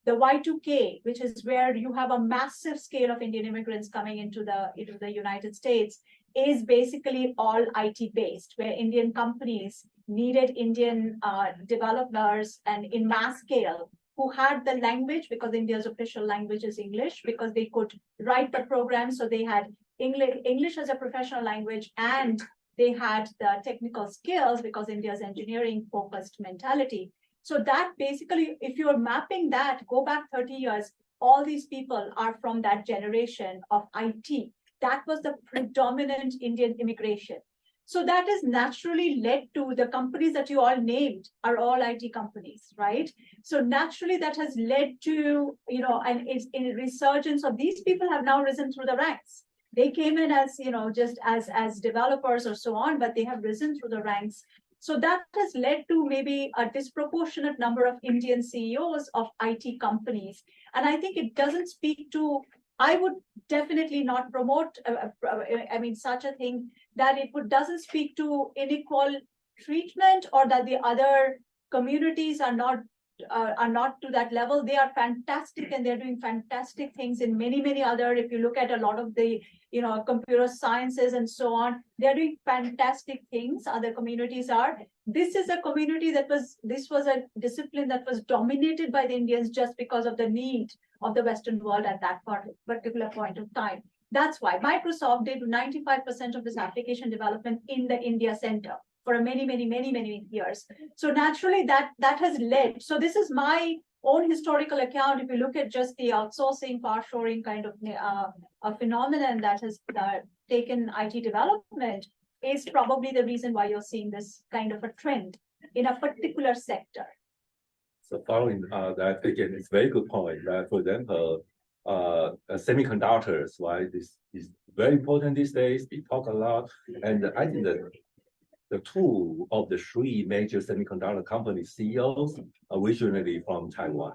Speaker 2: The Y2K, which is where you have a massive scale of Indian immigrants coming into the United States, is basically all IT based, where Indian companies needed Indian developers and in mass scale who had the language, because India's official language is English, because they could write the program. So they had English as a professional language, and they had the technical skills because India's engineering focused mentality. So that basically, if you're mapping that, go back 30 years, all these people are from that generation of IT. That was the predominant Indian immigration. So that has naturally led to the companies that you all named are all IT companies, right? So naturally that has led to, and it's in a resurgence of these people have now risen through the ranks. They came in as, just as developers or so on, but they have risen through the ranks. So that has led to maybe a disproportionate number of Indian CEOs of IT companies. And I think it doesn't speak to, I would definitely not promote, such a thing, that doesn't speak to unequal treatment or that the other communities are not to that level. They are fantastic and they're doing fantastic things in many, many other, if you look at a lot of the, computer sciences and so on, they're doing fantastic things. Other communities are. This is a community this was a discipline that was dominated by the Indians just because of the need of the Western world at that particular point of time. That's why Microsoft did 95% of this application development in the India center for many years. So naturally that has led. So this is my own historical account. If you look at just the outsourcing, parshoring kind of a phenomenon that has taken IT development, is probably the reason why you're seeing this kind of a trend in a particular sector.
Speaker 5: So following that, again, it's a very good point that, for example, semiconductors, right, this is very important these days. We talk a lot. And I think that the two of the three major semiconductor company CEOs are originally from Taiwan.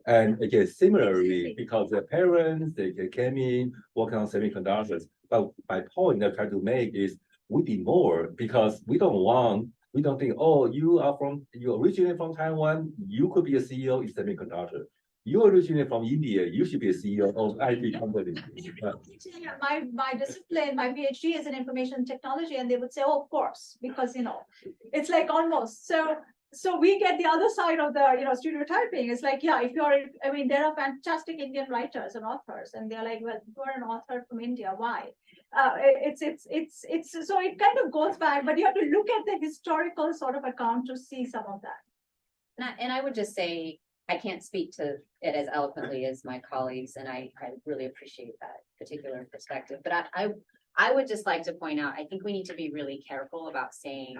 Speaker 5: And again, similarly, because their parents, they came in working on semiconductors. But my point I'm trying to make is we be more, because we don't think, oh, you originally from Taiwan, you could be a CEO in semiconductor. You originally from India, you should be a CEO of IT company.
Speaker 2: My discipline, my PhD is in information technology, and they would say, oh, of course, because it's like almost so we get the other side of the stereotyping. It's like, yeah, there are fantastic Indian writers and authors, and they're like, well, you're an author from India, why? It's so it kind of goes back, but you have to look at the historical sort of account to see some of that.
Speaker 4: And I would just say, I can't speak to it as eloquently as my colleagues, and I really appreciate that particular perspective. But I would just like to point out, I think we need to be really careful about saying,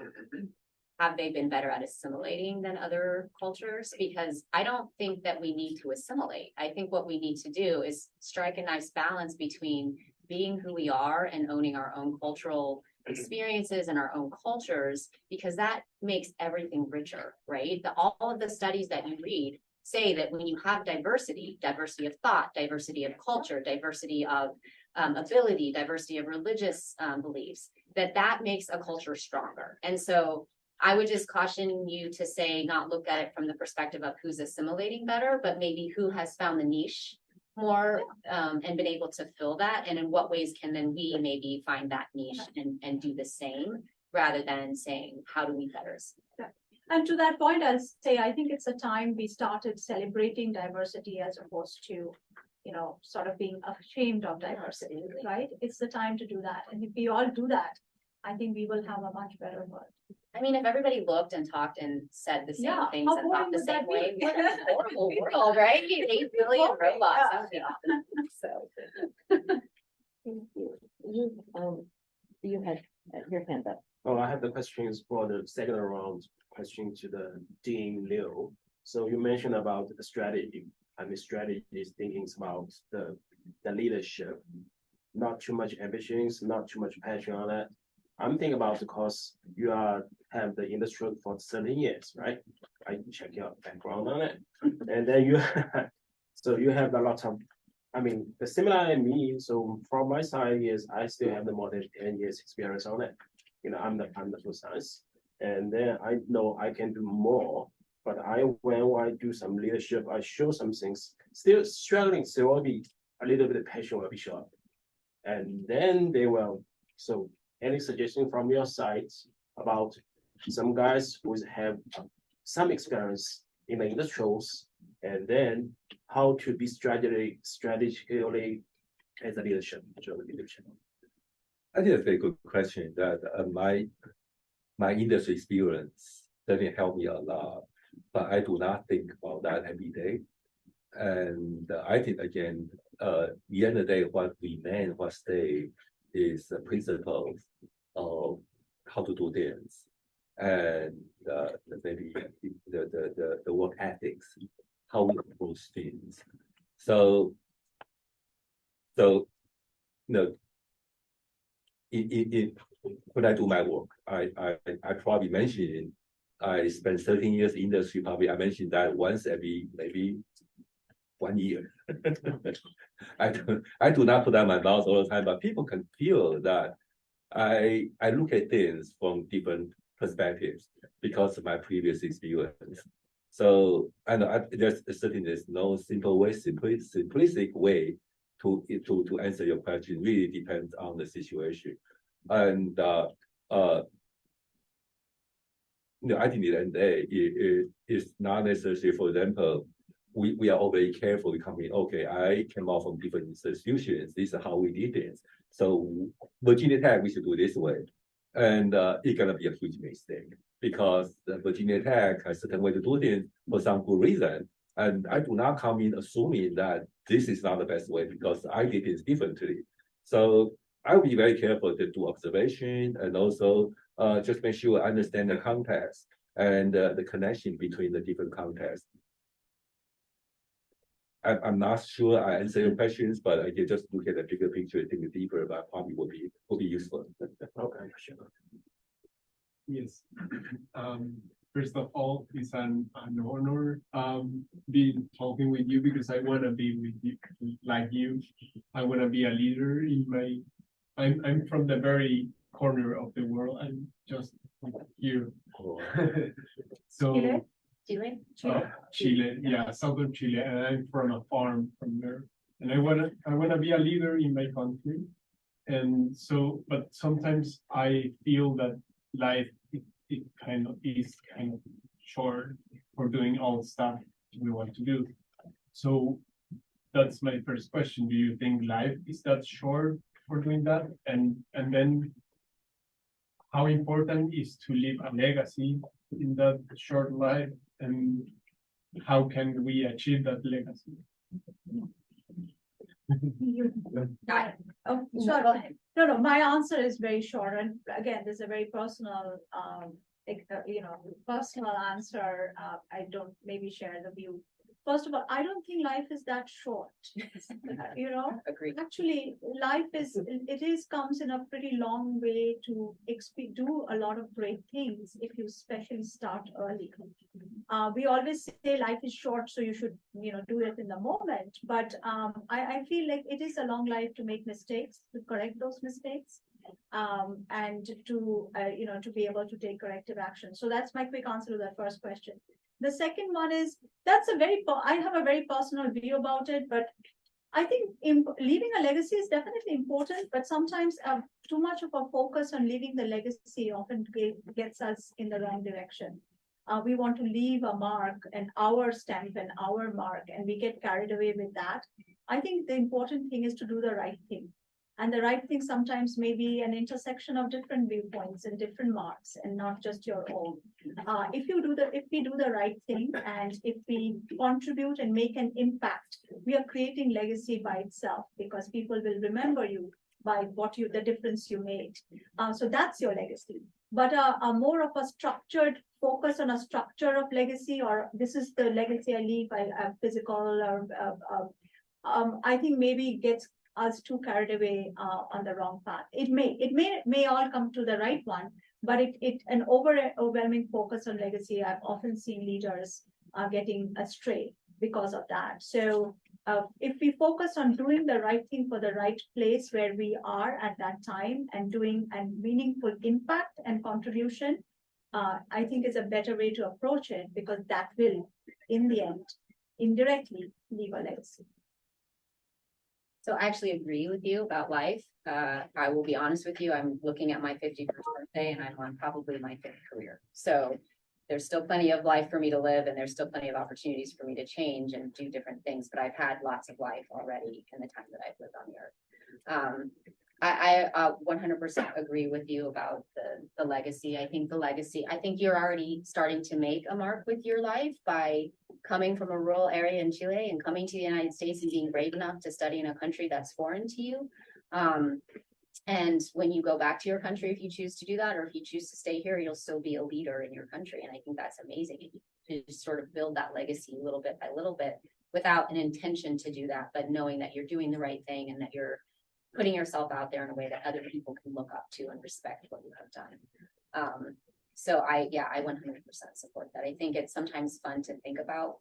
Speaker 4: have they been better at assimilating than other cultures? Because I don't think that we need to assimilate. I think what we need to do is strike a nice balance between being who we are and owning our own cultural experiences and our own cultures, because that makes everything richer, right? All of the studies that you read say that when you have diversity of thought, diversity of culture, diversity of ability, diversity of religious beliefs, that makes a culture stronger. And so I would just caution you to say, not look at it from the perspective of who's assimilating better, but maybe who has found the niche more and been able to fill that, and in what ways can then we maybe find that niche and do the same, rather than saying, how do we better?
Speaker 2: And to that point, I'll say, I think it's a time we started celebrating diversity as opposed to, sort of being ashamed of diversity, right? It's the time to do that. And if we all do that, I think we will have a much better world.
Speaker 4: I mean, if everybody looked and talked and said the same things
Speaker 2: how
Speaker 4: and
Speaker 2: boring
Speaker 4: thought the
Speaker 2: would
Speaker 4: same
Speaker 2: that be?
Speaker 4: way, what a horrible world, right? 8 billion robots. That would be awesome. So.
Speaker 1: You had your hand up.
Speaker 8: Oh, I have the questions for the second round question to the Dean Liu. So you mentioned about the strategy. I mean, strategy is thinking about the leadership, not too much ambitions, not too much passion on that. I'm thinking about because you have the industry for 17 years, right? I check your background on it. And then so you have a lot of, the similar in me. So from my side is I still have the more than 10 years experience on it. I'm the full science. And then I know I can do more, but when I do some leadership, I show some things, still struggling, so will be a little bit of passion will be short. And then they will, so any suggestion from your side about some guys who have some experience in the industrials and then how to be strategically as a leadership.
Speaker 5: I think that's a very good question. That my industry experience certainly helped me a lot, but I do not think about that every day. And I think again, the end of the day, what remain, what stay, is the principles of how to do things, and maybe the work ethics, how we approach things. So you know, when I do my work, I probably mentioned I spent 13 years in industry. Probably I mentioned that once every maybe 1 year. I do not put out my mouth all the time, but people can feel that I look at things from different perspectives because of my previous experience. So there's certainly there's no simple way, simplistic way to answer your question. Really depends on the situation, and I think at the end of the day, it's not necessary. For example, we are all very careful. We come in, okay, I came out from different institutions. This is how we did things. So Virginia Tech, we should do this way. And it's gonna be a huge mistake because Virginia Tech has a certain way to do things for some good reason. And I do not come in assuming that this is not the best way because I did things differently. So I will be very careful to do observation and also just make sure I understand the context and the connection between the different contexts. I'm not sure I answer your questions, but I can just look at the bigger picture, think deeper, but probably will be useful.
Speaker 8: Okay, sure.
Speaker 9: Yes. First of all, it's an honor being talking with you because I want to be with you like you. I want to be a leader in my. I'm from the very corner of the world. I'm just here. So.
Speaker 4: Chile?
Speaker 9: Chile, yeah, southern Chile, and I'm from a farm from there. And I wanna be a leader in my country. And so, but sometimes I feel that life it kind of is kind of short for doing all the stuff we want to do. So that's my first question. Do you think life is that short for doing that? And then how important is to leave a legacy in that short life? And how can we achieve that legacy?
Speaker 2: Oh, sure. Go ahead. No, my answer is very short. And again, this is a very personal, personal answer. I don't maybe share the view. First of all, I don't think life is that short.
Speaker 4: Agreed.
Speaker 2: Actually, life comes in a pretty long way to do a lot of great things if you especially start early. We always say life is short, so you should, do it in the moment. But I feel like it is a long life to make mistakes, to correct those mistakes, and to be able to take corrective action. So that's my quick answer to that first question. The second one is I have a very personal view about it, but I think leaving a legacy is definitely important, but sometimes too much of a focus on leaving the legacy often gets us in the wrong direction. We want to leave a mark and our stamp and our mark, and we get carried away with that. I think the important thing is to do the right thing. And the right thing sometimes may be an intersection of different viewpoints and different marks and not just your own. If we do the right thing and if we contribute and make an impact, we are creating legacy by itself because people will remember you by the difference you made. So that's your legacy. But a more of a structured focus on a structure of legacy, or this is the legacy I leave, physical, or I think maybe gets us too carried away on the wrong path. It may all come to the right one, but an overwhelming focus on legacy, I've often seen leaders getting astray because of that. So if we focus on doing the right thing for the right place where we are at that time and doing a meaningful impact and contribution, I think is a better way to approach it because that will, in the end, indirectly leave a legacy.
Speaker 4: So I actually agree with you about life. I will be honest with you. I'm looking at my 51st birthday and I'm on probably my 5th career. So there's still plenty of life for me to live, and there's still plenty of opportunities for me to change and do different things, but I've had lots of life already in the time that I've lived on the earth. I 100% agree with you about the legacy. I think you're already starting to make a mark with your life by coming from a rural area in Chile and coming to the United States and being brave enough to study in a country that's foreign to you. And when you go back to your country, if you choose to do that, or if you choose to stay here, you'll still be a leader in your country. And I think that's amazing to just sort of build that legacy little bit by little bit without an intention to do that, but knowing that you're doing the right thing and that you're putting yourself out there in a way that other people can look up to and respect what you have done. So I 100% support that. I think it's sometimes fun to think about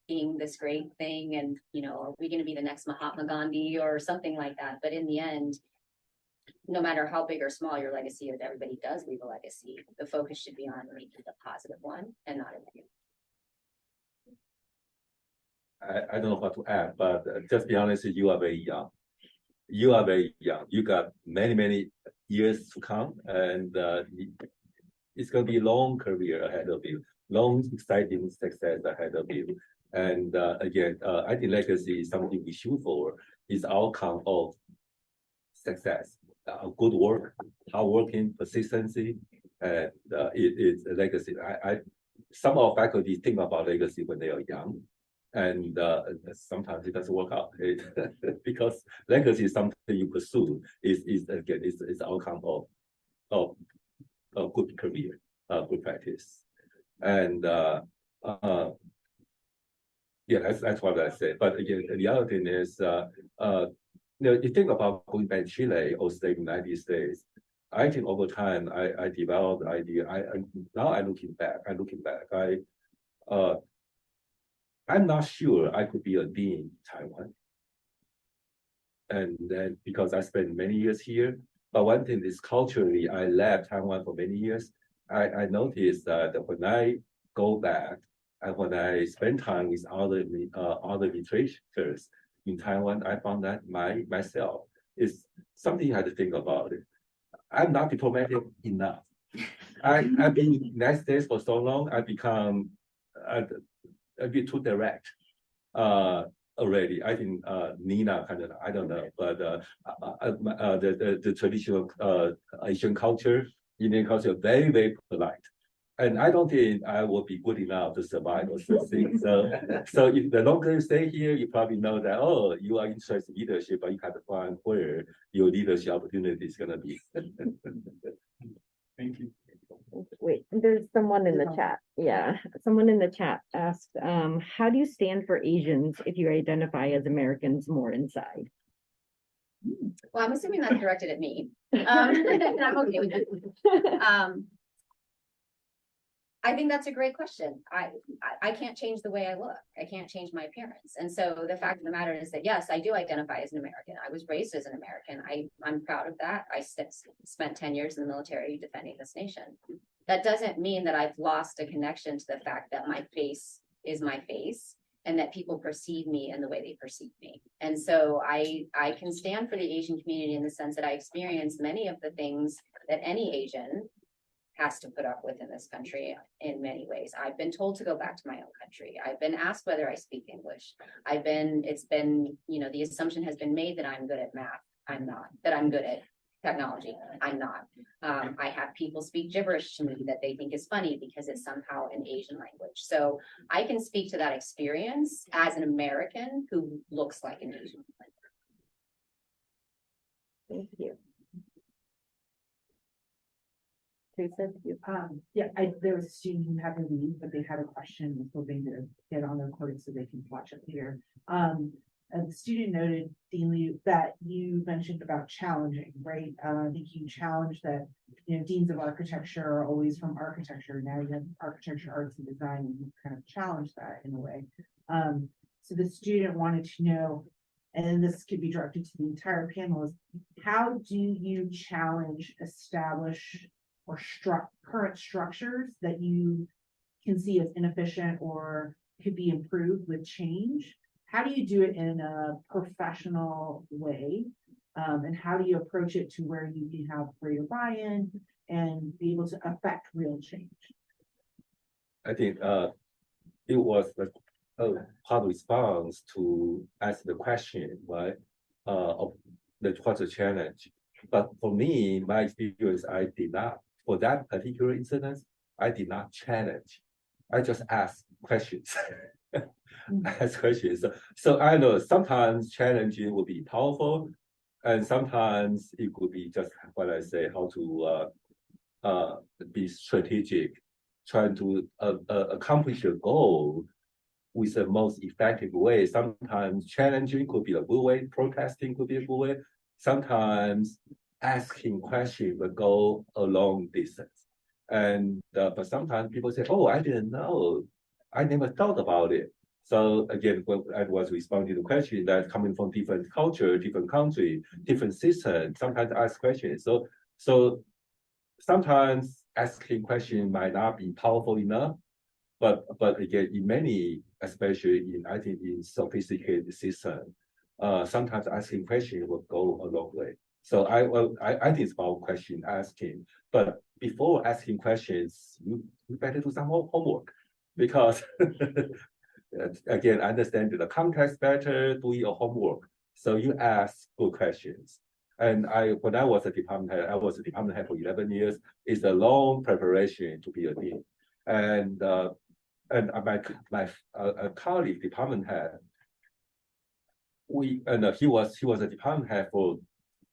Speaker 4: being this great thing and, are we going to be the next Mahatma Gandhi or something like that? But in the end, no matter how big or small your legacy is, everybody does leave a legacy. The focus should be on making it a positive one and not a negative.
Speaker 5: I don't know what to add, but just be honest, you are very young. You are very young. You got many, many years to come, and it's going to be a long career ahead of you, long, exciting success ahead of you. And again, I think legacy is something we shoot for. It's outcome of success, good work, hard working, persistency, and it's a legacy. Some of our faculty think about legacy when they are young. And sometimes it doesn't work out because legacy is something you pursue. Is again, it's outcome of a good career, good practice, and that's what I say. But again, the other thing is, you think about going back to Chile or staying in the United States. I think over time, I developed the idea. Now I'm looking back. I'm not sure I could be a dean in Taiwan. And then because I spent many years here, but one thing is culturally, I left Taiwan for many years. I noticed that when I go back and when I spend time with other literatures in Taiwan, I found that myself is something I had to think about. I'm not diplomatic enough. I've been in the United States for so long, I become a bit too direct already. I think Nina kind of, I don't know, but the traditional Asian culture, Indian culture, very, very polite. And I don't think I will be good enough to survive or succeed. So if the longer you stay here, you probably know that, oh, you are interested in leadership, but you have to find where your leadership opportunity is going to be.
Speaker 9: Thank you.
Speaker 1: Wait, there's someone in the chat. Yeah, someone in the chat asked, how do you stand for Asians if you identify as Americans more inside?
Speaker 4: Well, I'm assuming that's directed at me. And I'm okay with it. I think that's a great question. I can't change the way I look. I can't change my appearance. And so the fact of the matter is that, yes, I do identify as an American. I was raised as an American. I'm proud of that. I spent 10 years in the military defending this nation. That doesn't mean that I've lost a connection to the fact that my face is my face and that people perceive me in the way they perceive me. And so I can stand for the Asian community in the sense that I experienced many of the things that any Asian has to put up with in this country in many ways. I've been told to go back to my own country. I've been asked whether I speak English. The assumption has been made that I'm good at math. I'm not. That I'm good at technology. I'm not. I have people speak gibberish to me that they think is funny because it's somehow an Asian language. So I can speak to that experience as an American who looks like an Asian.
Speaker 1: Thank you. Teresa, you.
Speaker 10: There was a student who had to leave, but they had a question, was hoping to get on the recording so they can watch it later. The student noted, Dean Liu, that you mentioned about challenging, right? I think you challenged that, deans of architecture are always from architecture. Now you have architecture, arts, and design, and you kind of challenged that in a way. So the student wanted to know, and this could be directed to the entire panel, is how do you challenge, establish, or current structures that you can see as inefficient or could be improved with change? How do you do it in a professional way? And how do you approach it to where you can have greater buy-in and be able to affect real change?
Speaker 5: I think it was a part response to ask the question, right? Of what's the challenge? But for me, my experience, I did not, for that particular incident, I did not challenge. I just asked questions. Ask questions. So I know sometimes challenging will be powerful, and sometimes it could be just what I say, how to be strategic, trying to accomplish a goal with the most effective way. Sometimes challenging could be a good way, protesting could be a good way. Sometimes asking questions will go a long distance. And but sometimes people say, "Oh, I didn't know. I never thought about it." So again, when I was responding to questions that coming from different culture, different country, different system, sometimes I ask questions. So sometimes asking questions might not be powerful enough, but again, in many, especially in I think in sophisticated system, sometimes asking questions will go a long way. So I think it's about question asking, but before asking questions, you better do some homework because again, understand the context better, do your homework. So you ask good questions. And when I was a department head, I was a department head for 11 years. It's a long preparation to be a dean. And my colleague, department head, he was a department head for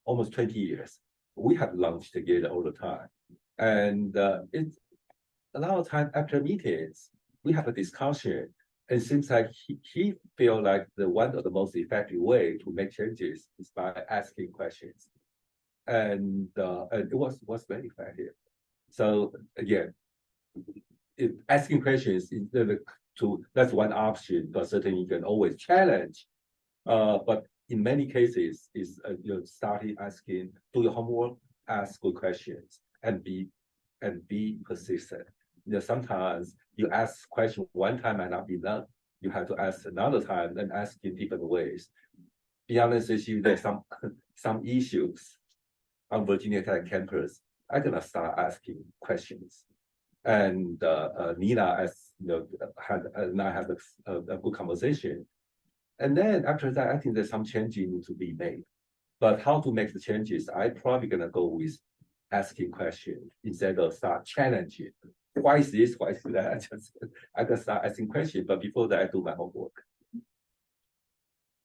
Speaker 5: almost 20 years. We have lunch together all the time. And it's a lot of time after meetings, we have a discussion. It seems like he feel like one of the most effective way to make changes is by asking questions. And it was very effective. So again, asking questions that's one option, but certainly you can always challenge. But in many cases, is starting asking, do your homework, ask good questions, and be persistent. Sometimes you ask question one time might not be enough. You have to ask another time and ask in different ways. Be honest with you, there's some issues on Virginia Tech campus. I'm gonna start asking questions. And Nina, as and I had a good conversation. And then after that, I think there's some changing to be made. But how to make the changes? I'm probably gonna go with asking questions instead of start challenging. Why is this? Why is that? I can start asking questions, but before that, I do my homework.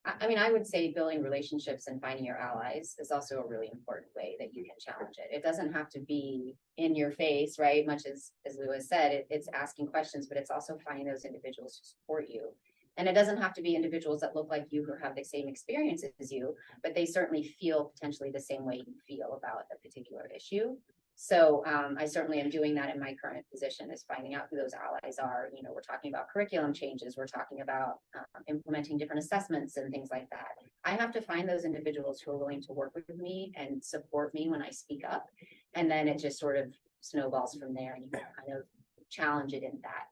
Speaker 4: I mean, I would say building relationships and finding your allies is also a really important way that you can challenge it. It doesn't have to be in your face, right? Much as Lewis said, it's asking questions, but it's also finding those individuals who support you. And it doesn't have to be individuals that look like you who have the same experience as you, but they certainly feel potentially the same way you feel about a particular issue. So I certainly am doing that in my current position, is finding out who those allies are. We're talking about curriculum changes. We're talking about implementing different assessments and things like that. I have to find those individuals who are willing to work with me and support me when I speak up. And then it just sort of snowballs from there, and you can kind of challenge it in that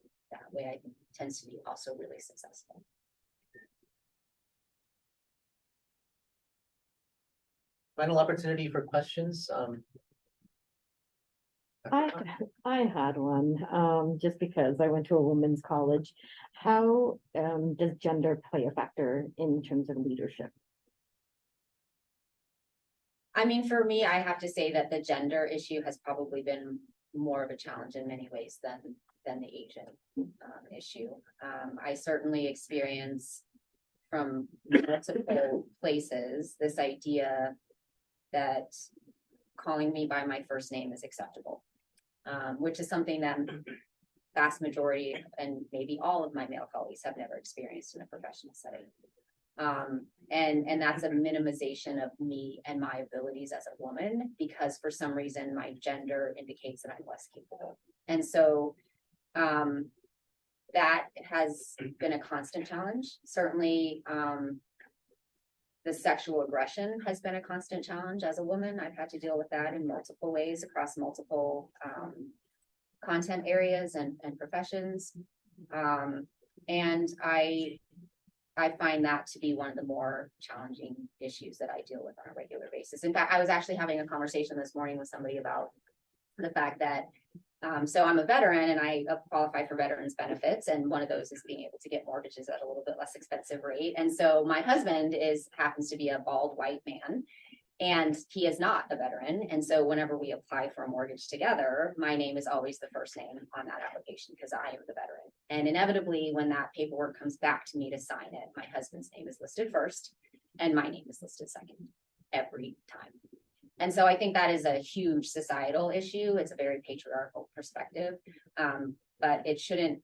Speaker 4: way. I think tends to be also really successful.
Speaker 3: Final opportunity for questions.
Speaker 1: I had one, just because I went to a women's college. How does gender play a factor in terms of leadership?
Speaker 4: I mean, for me, I have to say that the gender issue has probably been more of a challenge in many ways than the Asian issue. I certainly experience from multiple places this idea that calling me by my first name is acceptable, which is something that vast majority and maybe all of my male colleagues have never experienced in a professional setting. And that's a minimization of me and my abilities as a woman, because for some reason my gender indicates that I'm less capable. And so that has been a constant challenge. Certainly, the sexual aggression has been a constant challenge as a woman. I've had to deal with that in multiple ways across multiple content areas and professions. And I find that to be one of the more challenging issues that I deal with on a regular basis. In fact, I was actually having a conversation this morning with somebody about the fact that, so I'm a veteran and I qualify for veterans benefits. And one of those is being able to get mortgages at a little bit less expensive rate. And so my husband happens to be a bald white man, and he is not a veteran. And so whenever we apply for a mortgage together, my name is always the first name on that application because I am the veteran. And inevitably, when that paperwork comes back to me to sign it, my husband's name is listed first and my name is listed second every time. And so I think that is a huge societal issue. It's a very patriarchal perspective, but it shouldn't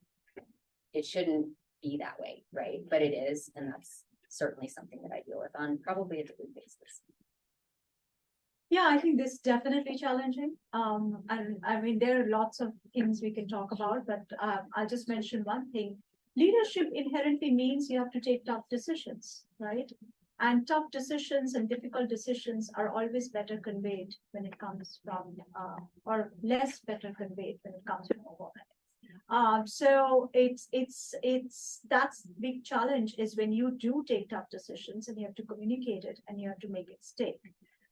Speaker 4: be that way, right? But it is, and that's certainly something that I deal with on probably a daily basis.
Speaker 2: Yeah, I think this is definitely challenging. And I mean, there are lots of things we can talk about, but I'll just mention one thing. Leadership inherently means you have to take tough decisions, right? And tough decisions and difficult decisions are always better conveyed when it comes from, or less better conveyed when it comes from a woman. So that's the big challenge is when you do take tough decisions and you have to communicate it and you have to make it stick.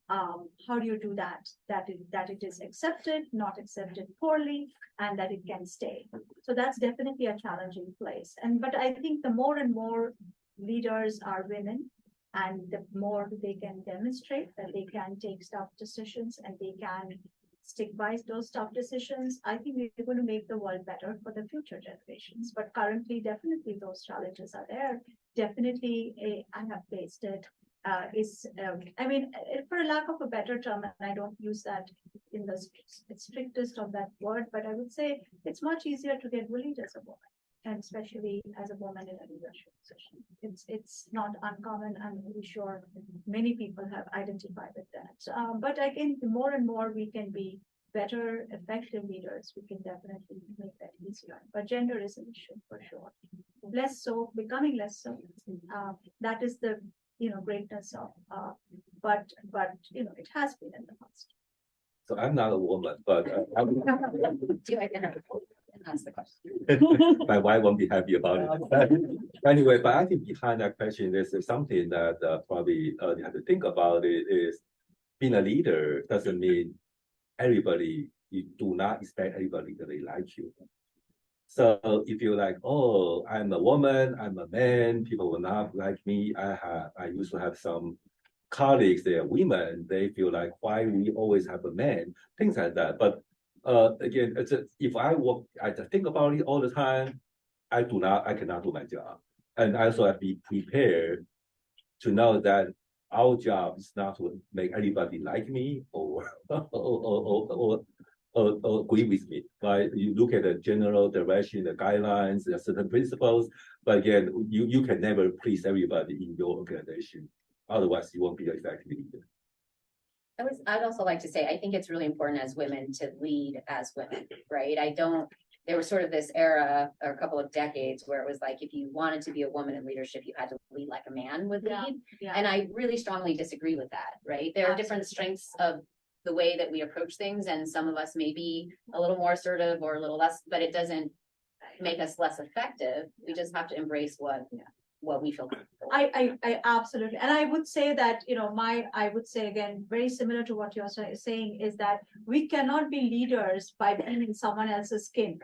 Speaker 2: How do you do that? That it is accepted, not accepted poorly, and that it can stay. So that's definitely a challenging place. But I think the more and more leaders are women, and the more they can demonstrate that they can take tough decisions and they can stick by those tough decisions, I think we're going to make the world better for the future generations. But currently, definitely those challenges are there. Definitely, I have faced it. I mean, for a lack of a better term, and I don't use that in the strictest of that word, but I would say it's much easier to get bullied as a woman, and especially as a woman in a leadership position. It's not uncommon. I'm really sure many people have identified with that. But again, the more and more we can be better, effective leaders, we can definitely make that easier. But gender is an issue for sure. Less so, becoming less so. That is the greatness of, but it has been in the past.
Speaker 5: So I'm not a woman, but I would,
Speaker 4: Do identify? And that's the question.
Speaker 5: my wife won't be happy about it. Anyway, but I think behind that question, there's something that probably you have to think about it is being a leader doesn't mean you do not expect everybody to like you. So if you're like, oh, I'm a woman, I'm a man, people will not like me. I used to have some colleagues, they are women, they feel like why we always have a man, things like that. But again, if I think about it all the time, I cannot do my job. And I also have to be prepared to know that our job is not to make everybody like me or agree with me, right? You look at the general direction, the guidelines, the certain principles, but again, you can never please everybody in your organization. Otherwise, you won't be an effective leader.
Speaker 4: I'd also like to say, I think it's really important as women to lead as women, right? There was sort of this era or a couple of decades where it was like, if you wanted to be a woman in leadership, you had to lead like a man would lead.
Speaker 2: Yeah.
Speaker 4: And I really strongly disagree with that, right? There are different strengths of the way that we approach things, and some of us may be a little more assertive or a little less, but it doesn't make us less effective. We just have to embrace what we feel comfortable.
Speaker 2: I absolutely, and I would say that I would say again, very similar to what you're saying, is that we cannot be leaders by being in someone else's skin.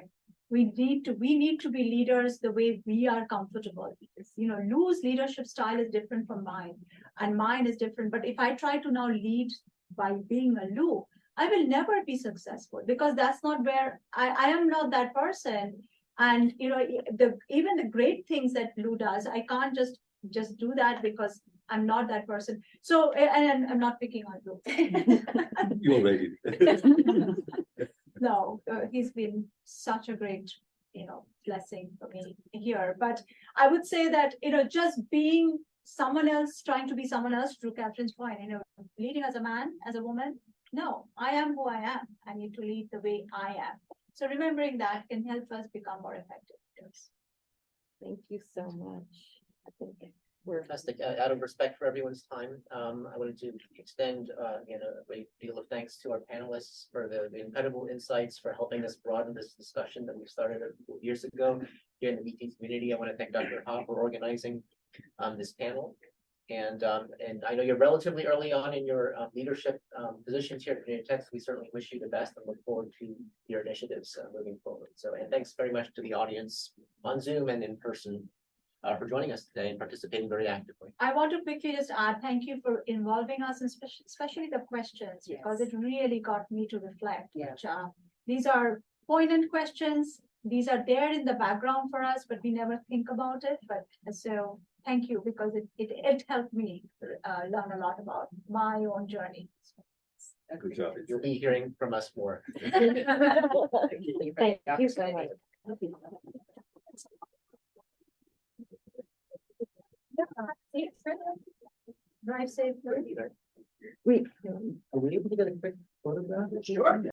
Speaker 2: We need to be leaders the way we are comfortable. Lou's leadership style is different from mine, and mine is different. But if I try to now lead by being a Lou, I will never be successful because that's not where I am not that person. And even the great things that Lou does, I can't just do that because I'm not that person. So, and I'm not picking on Lou.
Speaker 5: You already.
Speaker 2: No, he's been such a great, blessing for me here. But I would say that, just being someone else, trying to be someone else, to Catherine's point, leading as a man, as a woman, no, I am who I am. I need to lead the way I am. So remembering that can help us become more effective.
Speaker 1: Thank you so much. I think we're
Speaker 3: Fantastic. Out of respect for everyone's time, I wanted to extend again a great deal of thanks to our panelists for the incredible insights, for helping us broaden this discussion that we started a few years ago here in the VT community. I want to thank Dr. Ha for organizing this panel. And I know you're relatively early on in your leadership positions here at Virginia Tech. So we certainly wish you the best and look forward to your initiatives moving forward. So, and thanks very much to the audience on Zoom and in person for joining us today and participating very actively.
Speaker 2: I want to quickly just add, thank you for involving us, and especially the questions, because it really got me to reflect. Which, these are poignant questions. These are there in the background for us, but we never think about it. But so thank you, because it helped me learn a lot about my own journey.
Speaker 5: Good job.
Speaker 3: You'll be hearing from us more.
Speaker 1: Thank you so much.
Speaker 2: Drive safe.
Speaker 1: We,
Speaker 3: Are we able to get a quick photograph?
Speaker 6: Sure.